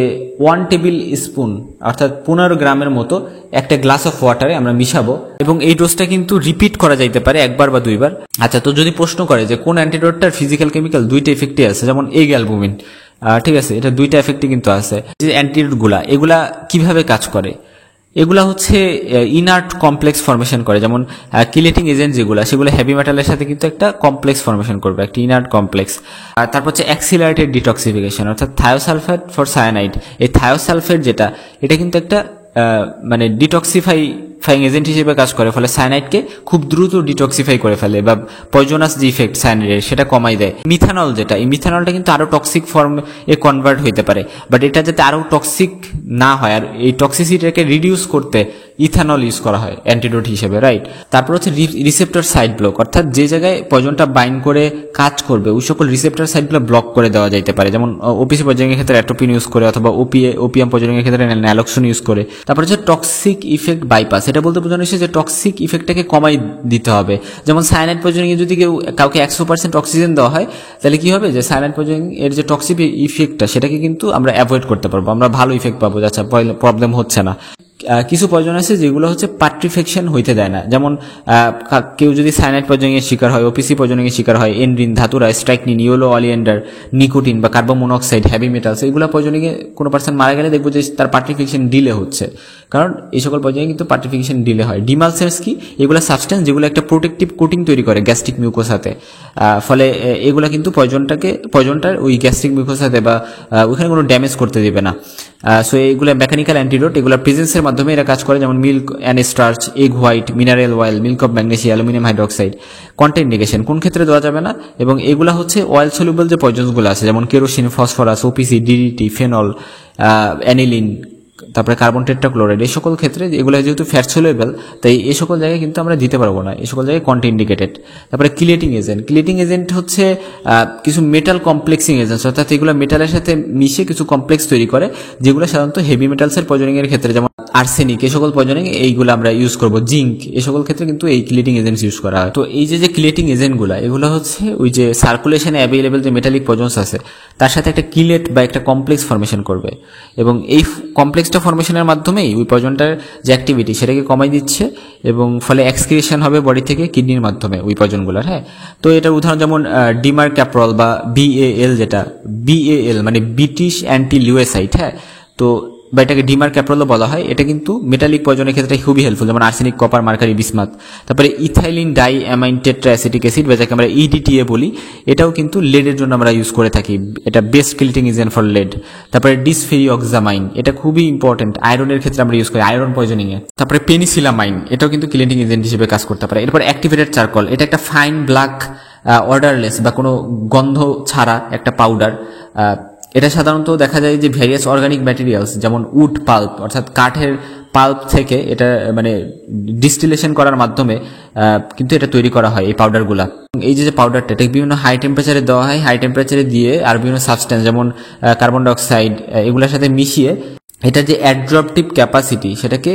Speaker 1: 1 টেবিল স্পুন অর্থাৎ 15 গ্রামের মতো একটা গ্লাস অফ ওয়াটারে আমরা মিশাবো, এবং এই ডোজটা কিন্তু রিপিট করা যাইতে পারে 1 বার বা 2 বার। আচ্ছা, তো যদি প্রশ্ন করে যে কোন অ্যান্টিডোটটার ফিজিক্যাল কেমিক্যাল 2টা এফেক্টই আছে, যেমন অ্যালবুমিন, ঠিক আছে, এটা 2টা এফেক্টই কিন্তু আছে। যে অ্যান্টিডোটগুলা এগুলা কিভাবে কাজ করে? এগুলা হচ্ছে ইনার্ট কমপ্লেক্স ফরমেশন করে, যেমন কিলেটিং এজেন্ট যেগুলো সেগুলো হেভি মেটালের সাথে কিন্তু একটা কমপ্লেক্স ফরমেশন করবে, একটা ইনার্ট কমপ্লেক্স। আর তারপর হচ্ছে অ্যাক্সিলারেটেড ডিটক্সিফিকেশন, অর্থাৎ থায়োসালফেট ফর সায়ানাইড। এই থায়োসালফেট যেটা, এটা কিন্তু একটা মানে ডিটক্সিফাইং এজেন্ট হিসেবে কাজ করে, ফলে সায়ানাইডকে খুব দ্রুত ডিটক্সিফাই করে ফেলে বা পয়জনাস যে ইফেক্ট সায়ানাইডের সেটা কমাই দেয়। মিথানল যেটা, এই মিথানলটা কিন্তু আরো টক্সিক ফর্মে কনভার্ট হইতে পারে, বাট এটা যাতে আরো টক্সিক না হয় আর এই টক্সিসিটিকে রিডিউস করতে ইথানল ইউজ করা হয় অ্যান্টিডোট হিসেবে, রাইট। তারপর হচ্ছে রিসেপ্টর সাইড ব্লক, অর্থাৎ যে জায়গায় পয়জনটা বাইন্ড করে কাজ করবে ওই সকল রিসেপ্টর সাইডগুলো ব্লক করে দেওয়া যাইতে পারে, যেমন ওপিসি পয়জনিংয়ের ক্ষেত্রে অ্যাট্রোপিন ইউজ করে অথবা ওপিয়াম পয়জনিংয়ের ক্ষেত্রে ন্যালোক্সন ইউজ করে। তারপর হচ্ছে টক্সিক ইফেক্ট বাইপাস, এটা বলতে বোঝানো হচ্ছে যে টক্সিক ইফেক্টটাকে কমাই দিতে হবে। যেমন সায়ানাইড পয়জনিংয়ে যদি কাউকে 100% অক্সিজেন দেওয়া হয় তাহলে কি হবে, যে সায়ানাইড পয়জনিং এর যে টক্সিক ইফেক্টটা সেটাকে কিন্তু আমরা অ্যাভয়েড করতে পারবো, আমরা ভালো ইফেক্ট পাবো, আচ্ছা প্রবলেম হচ্ছে না। কিছু পয়জন আছে যেগুলো হচ্ছে পার্ট্রিফেকশন হইতে দেয় না, যেমন কেউ যদি সায়ানাইড পয়জনিংয়ের শিকার হয়, ওপিসি পয়জনিংয়ের শিকার হয়, এনরিন, ধাতুরা, স্ট্রাইকনিন, ইয়েলো অলিয়েন্ডার, নিকোটিন বা কার্বন মনোক্সাইড, হেভি মেটালস, এগুলো পয়জনিংয়ে কোনো পার্সন মারা গেলে দেখবো যে তার পার্ট্রিফিকেশন ডিলে হচ্ছে, কারণ এই সকল পয়জনিংয়ে কিন্তু পার্ট্রিফিকেশন ডিলে হয়। ডিমালসেন্স কি, এগুলো সাবস্টেন্স যেগুলো একটা প্রোটেক্টিভ কোটিং তৈরি করে গ্যাস্ট্রিক মিউকোসাতে, ফলে এগুলো কিন্তু পয়জনটার ওই গ্যাস্ট্রিক মিউকোসাতে বা ওইখানে কোনো ড্যামেজ করতে দেবে না। সো এগুলো মেকানিক্যাল অ্যান্টিডোট, এগুলো প্রেজেন্সের মাধ্যমে এরা কাজ করে, যেমন milk and starch, egg white, mineral oil, milk of magnesium, aluminium hydroxide. Contraindication, কোন ক্ষেত্রে দেওয়া যাবে না, এবং এগুলা হচ্ছে অয়েল সলিউবল যে পয়জনসগুলো আছে, যেমন kerosene, phosphorus, OPC, DDT, phenol, aniline, তারপরে কার্বন টেট্রাক্লোরাইড, এই সকল ক্ষেত্রে এগুলো যেহেতু ফ্যাট সলিউবল তাই এই সকল জায়গায় কিন্তু আমরা দিতে পারবো না, এই সকল জায়গায় কন্ট্রাইন্ডিকেটেড। তারপরে কিলেটিং এজেন্ট হচ্ছে কিছু মেটাল কমপ্লেক্সিং এজেন্টস, অর্থাৎ এগুলো মেটালের সাথে মিশে কিছু কমপ্লেক্স তৈরি করে যেগুলো সাধারণত হেভি মেটালসের পয়জনিং এর ক্ষেত্রে, যেমন আর্সেনিক, এই সকল পয়জনিং এইগুলো আমরা ইউজ করবো, জিঙ্ক, এই সকল ক্ষেত্রে কিন্তু এই কিলেটিং এজেন্টস ইউজ করা হয়। তো এই যে কিলেটিং এজেন্টগুলো, এগুলো হচ্ছে ওই যে সার্কুলেশনে অ্যাভেলেবল যে মেটালিক পয়জনস আছে তার সাথে একটা কিলেট বা একটা কমপ্লেক্স ফরমেশন করবে, এবং এই কমপ্লেক্সটা ফরমেশনের মাধ্যমেই ওই পয়জনটার যে অ্যাক্টিভিটি সেটাকে কমাই দিচ্ছে, এবং ফলে এক্সক্রিশন হবে বডি থেকে কিডনির মাধ্যমে ওই পয়জনগুলোর। হ্যাঁ, তো এটার উদাহরণ যেমন ডিমারক্যাপ্রল বা BAL, যেটা BAL মানে ব্রিটিশ অ্যান্টি লিউয়েসাইড। হ্যাঁ, তো বা এটাকে ডিমারক্যাপ্রলও বলা হয়, এটা কিন্তু মেটালিক পয়জনের ক্ষেত্রে খুবই হেল্পফুল, যেমন আর্সেনিক, কপার, মার্কারি, বিসমাথ। তারপরে ইথাইলিন ডাই অ্যামাইন টেট্রাঅ্যাসিটিক অ্যাসিড বা যাকে আমরা EDTA বলি, এটাও কিন্তু লেডের জন্য আমরা ইউজ করে থাকি, এটা best chelating agent for lead. তারপরে ডিসফেরিঅক্সামাইন, এটা খুবই ইম্পর্টেন্ট, আয়রনের ক্ষেত্রে আমরা ইউজ করি, আয়রন পয়জনিং এ। তারপরে পেনিসিলামাইন, এটাও কিন্তু কিলেটিং এজেন্ট হিসেবে কাজ করতে পারে। এরপর অ্যাক্টিভেটেড চারকোল, এটা একটা ফাইন ব্ল্যাক অর্ডারলেস বা কোনো গন্ধ ছাড়া একটা পাউডার। এটা সাধারণত দেখা যায় যে ভ্যারিয়াস অর্গানিক ম্যাটেরিয়ালস, যেমন উড পাল্প, অর্থাৎ কাঠের পাল্প থেকে এটা মানে ডিস্টিলেশন করার মাধ্যমে কিন্তু এটা তৈরি করা হয় এই পাউডারগুলা। এই যে পাউডারটা, এটা বিভিন্ন হাই টেম্পারেচারে দেওয়া হয়, হাই টেম্পারেচারে দিয়ে আর বিভিন্ন সাবস্টেন্স যেমন কার্বন ডাইঅক্সাইড এগুলোর সাথে মিশিয়ে এটা যে অ্যাডজর্পটিভ ক্যাপাসিটি সেটাকে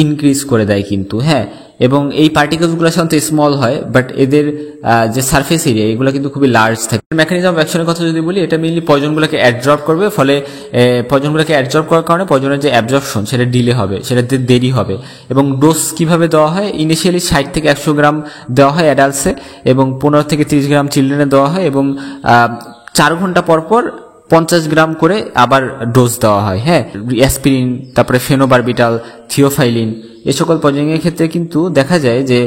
Speaker 1: ইনক্রিজ করে দেয় কিন্তু। হ্যাঁ, এবং এই পার্টিকেলসগুলো সাধারণত স্মল হয়, বাট এদের যে সারফেস এরিয়া এগুলো কিন্তু খুবই লার্জ থাকে। মেকানিজম অফ অ্যাকশনের কথা যদি বলি, এটা মেইনলি পয়জনগুলোকে অ্যাবজর্ব করবে, ফলে পয়জনগুলোকে অ্যাবজর্ব করার কারণে পয়জনের যে অ্যাবজর্পশন সেটা ডিলে হবে, সেটা দেরি হবে। এবং ডোজ কিভাবে দেওয়া হয়, ইনিশিয়ালি 60 থেকে 100 গ্রাম দেওয়া হয় অ্যাডাল্টসে, এবং 15 থেকে 30 গ্রাম চিলড্রেনে দেওয়া হয়, এবং 4 ঘন্টা পর পর 50 গ্রাম করে আবার ডোজ দেওয়া হয়। হ্যাঁ, অ্যাসপিরিন, তারপরে ফেনোবারবিটাল, থিওফাইলিন, এই সকল পয়জনিংয়ের ক্ষেত্রে কিন্তু দেখা যায় যে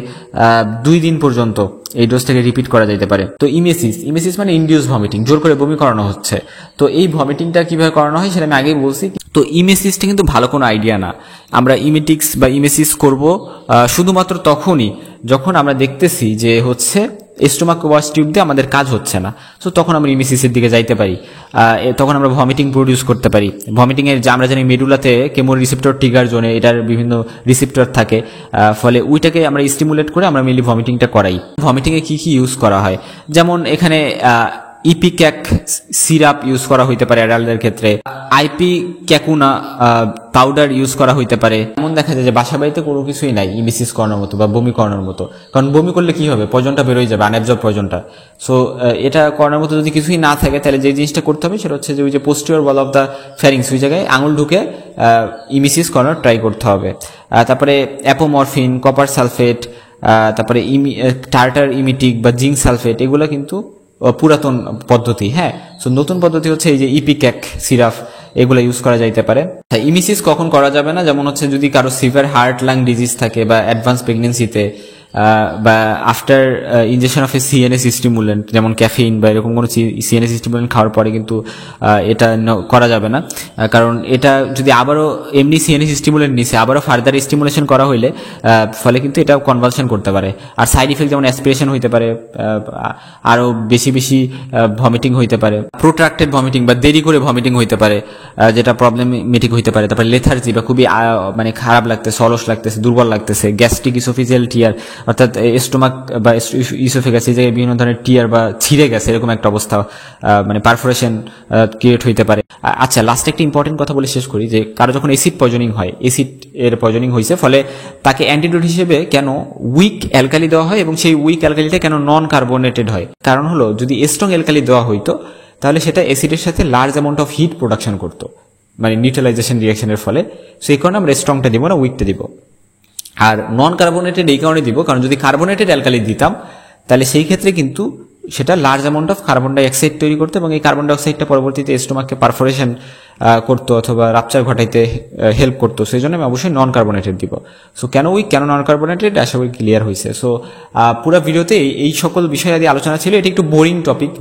Speaker 1: 2 দিন পর্যন্ত এই ডোজটাকে রিপিট করা যেতে পারে। তো ইমেসিস মানে ইনডিউস ভমিটিং, জোর করে বমি করানো হচ্ছে। তো এই ভমিটিংটা কিভাবে করানো হয় সেটা আমি আগেই বলছি। তো ইমেসিসটা কিন্তু ভালো কোনো আইডিয়া না। আমরা ইমেটিক্স বা ইমেসিস করব শুধুমাত্র তখনই যখন আমরা দেখতেছি যে হচ্ছে স্টোমাক ওয়াশ টিউব দিয়ে আমাদের কাজ হচ্ছে না, তো তখন আমরা ইমেসিসের দিকে যাইতে পারি। তখন আমরা ভমিটিং প্রডিউস করতে পারি। ভমিটিং এর যে আমরা জানি মেডুলাতে কেমো রিসেপ্টর ট্রিগার জোনে এটার বিভিন্ন রিসেপ্টর থাকে, ফলে ওইটাকে আমরা স্টিমুলেট করে আমরা মেনলি ভমিটিংটা করাই। ভমিটিং এ কি কি ইউজ করা হয়, যেমন এখানে ইপিক্যাক সিরাপ ইউজ করা হইতে পারে অ্যাডাল্টদের ক্ষেত্রে, আইপি ক্যাকুনা পাউডার ইউজ করা হইতে পারে। এমন দেখা যায় যে বাসা বাড়িতে কোনো কিছুই নাই ইমেসিস করানোর মতো বা বমি করানোর মতো, কারণ বমি করলে কি হবে, পয়জনটা বেরোয় যাবে, আনঅ্যাবজর্ব পয়জনটা। সো এটা করানোর মতো যদি কিছুই না থাকে তাহলে যে জিনিসটা করতে হবে সেটা হচ্ছে যে ওই যে পোস্টিরিয়র ওয়াল অফ দ্য ফ্যারিংস, ওই জায়গায় আঙুল ঢুকে ইমেসিস করানোর ট্রাই করতে হবে। তারপরে অ্যাপোমরফিন, কপার সালফেট, তারপরে টার্টার ইমিটিক বা জিঙ্ক সালফেট, এগুলো কিন্তু পুরাতন পদ্ধতি। হ্যাঁ, সো নতুন পদ্ধতি হচ্ছে এই যে ইপিক্যাক সিরাপ, এগুলো ইউজ করা যাইতে পারে। ইমিসিস কখন করা যাবে না, যেমন হচ্ছে যদি কারো সিভিয়ার হার্ট লাং ডিজিজ থাকে বা অ্যাডভান্স প্রেগনেন্সিতে বা after injection of A CNS stimulant যেমন ক্যাফিন বা এরকম কোনো সিএনএস স্টিমুলেন্ট খাওয়ার পরে কিন্তু এটা করা যাবে না, কারণ এটা যদি আবারও এমনি সিএনএস স্টিমুলেন্ট নিছে আবারও ফার্দার স্টিমুলেশন করা হইলে ফলে কিন্তু এটা কনভালশন করতে পারে। আর সাইড ইফেক্ট যেমন অ্যাসপিরেশন হইতে পারে, আরও বেশি বেশি ভমিটিং হইতে পারে, প্রোট্রাক্টেড ভমিটিং বা দেরি করে ভমিটিং হইতে পারে, যেটা প্রবলেমেটিক হইতে পারে। তারপরে লেথার্জি বা খুবই মানে খারাপ লাগতেছে, অলস লাগতেছে, দুর্বল লাগতেছে, গ্যাস্ট্রিক ইসোফেজিয়াল টিয়ার অর্থাৎ স্টোমাক বা ইসোফেগাস এই জায়গায় বিভিন্ন ধরনের টিয়ার বা ছিঁড়ে গেছে এরকম একটা অবস্থা, মানে পারফোরেশন ক্রিয়েট হইতে পারে। আচ্ছা, লাস্ট একটা ইম্পর্টেন্ট কথা বলে শেষ করি, যে কারো যখন অ্যাসিড পয়জনিং হয়, অ্যাসিড এর পয়জনিং হয়েছে, ফলে তাকে অ্যান্টিডোট হিসেবে কেন উইক অ্যালকালি দেওয়া হয় এবং সেই উইক অ্যালকালিটা কেন নন কার্বোনেটেড হয়? কারণ হলো যদি স্ট্রং অ্যালকালি দেওয়া হইতো তাহলে সেটা অ্যাসিডের সাথে large amount of heat production করতো, মানে নিউট্রালাইজেশন রিয়াকশনের ফলে। সেই কারণে আমরা স্ট্রংটা দিব না, উইকটা দিব। আর নন কার্বোনেটেড এই কারণে দিব কারণ যদি কার্বোনেটেড অ্যালকালি দিতাম তাহলে সেই ক্ষেত্রে কিন্তু সেটা large amount of carbon dioxide তৈরি করতো এবং এই কার্বন ডাইঅক্সাইডটা পরবর্তীতে স্টোমাককে পারফোরেশন করতো অথবা রাপচার ঘটাইতে হেল্প করতো। সেই জন্য আমি অবশ্যই নন কার্বোনেটেড দিব। সো কেন উইক, কেন নন কার্বোনেটেড, আশা করি ক্লিয়ার হয়েছে। সো পুরো ভিডিওতে এই সকল বিষয় আদি আলোচনা ছিল। এটি একটু বোরিং টপিক।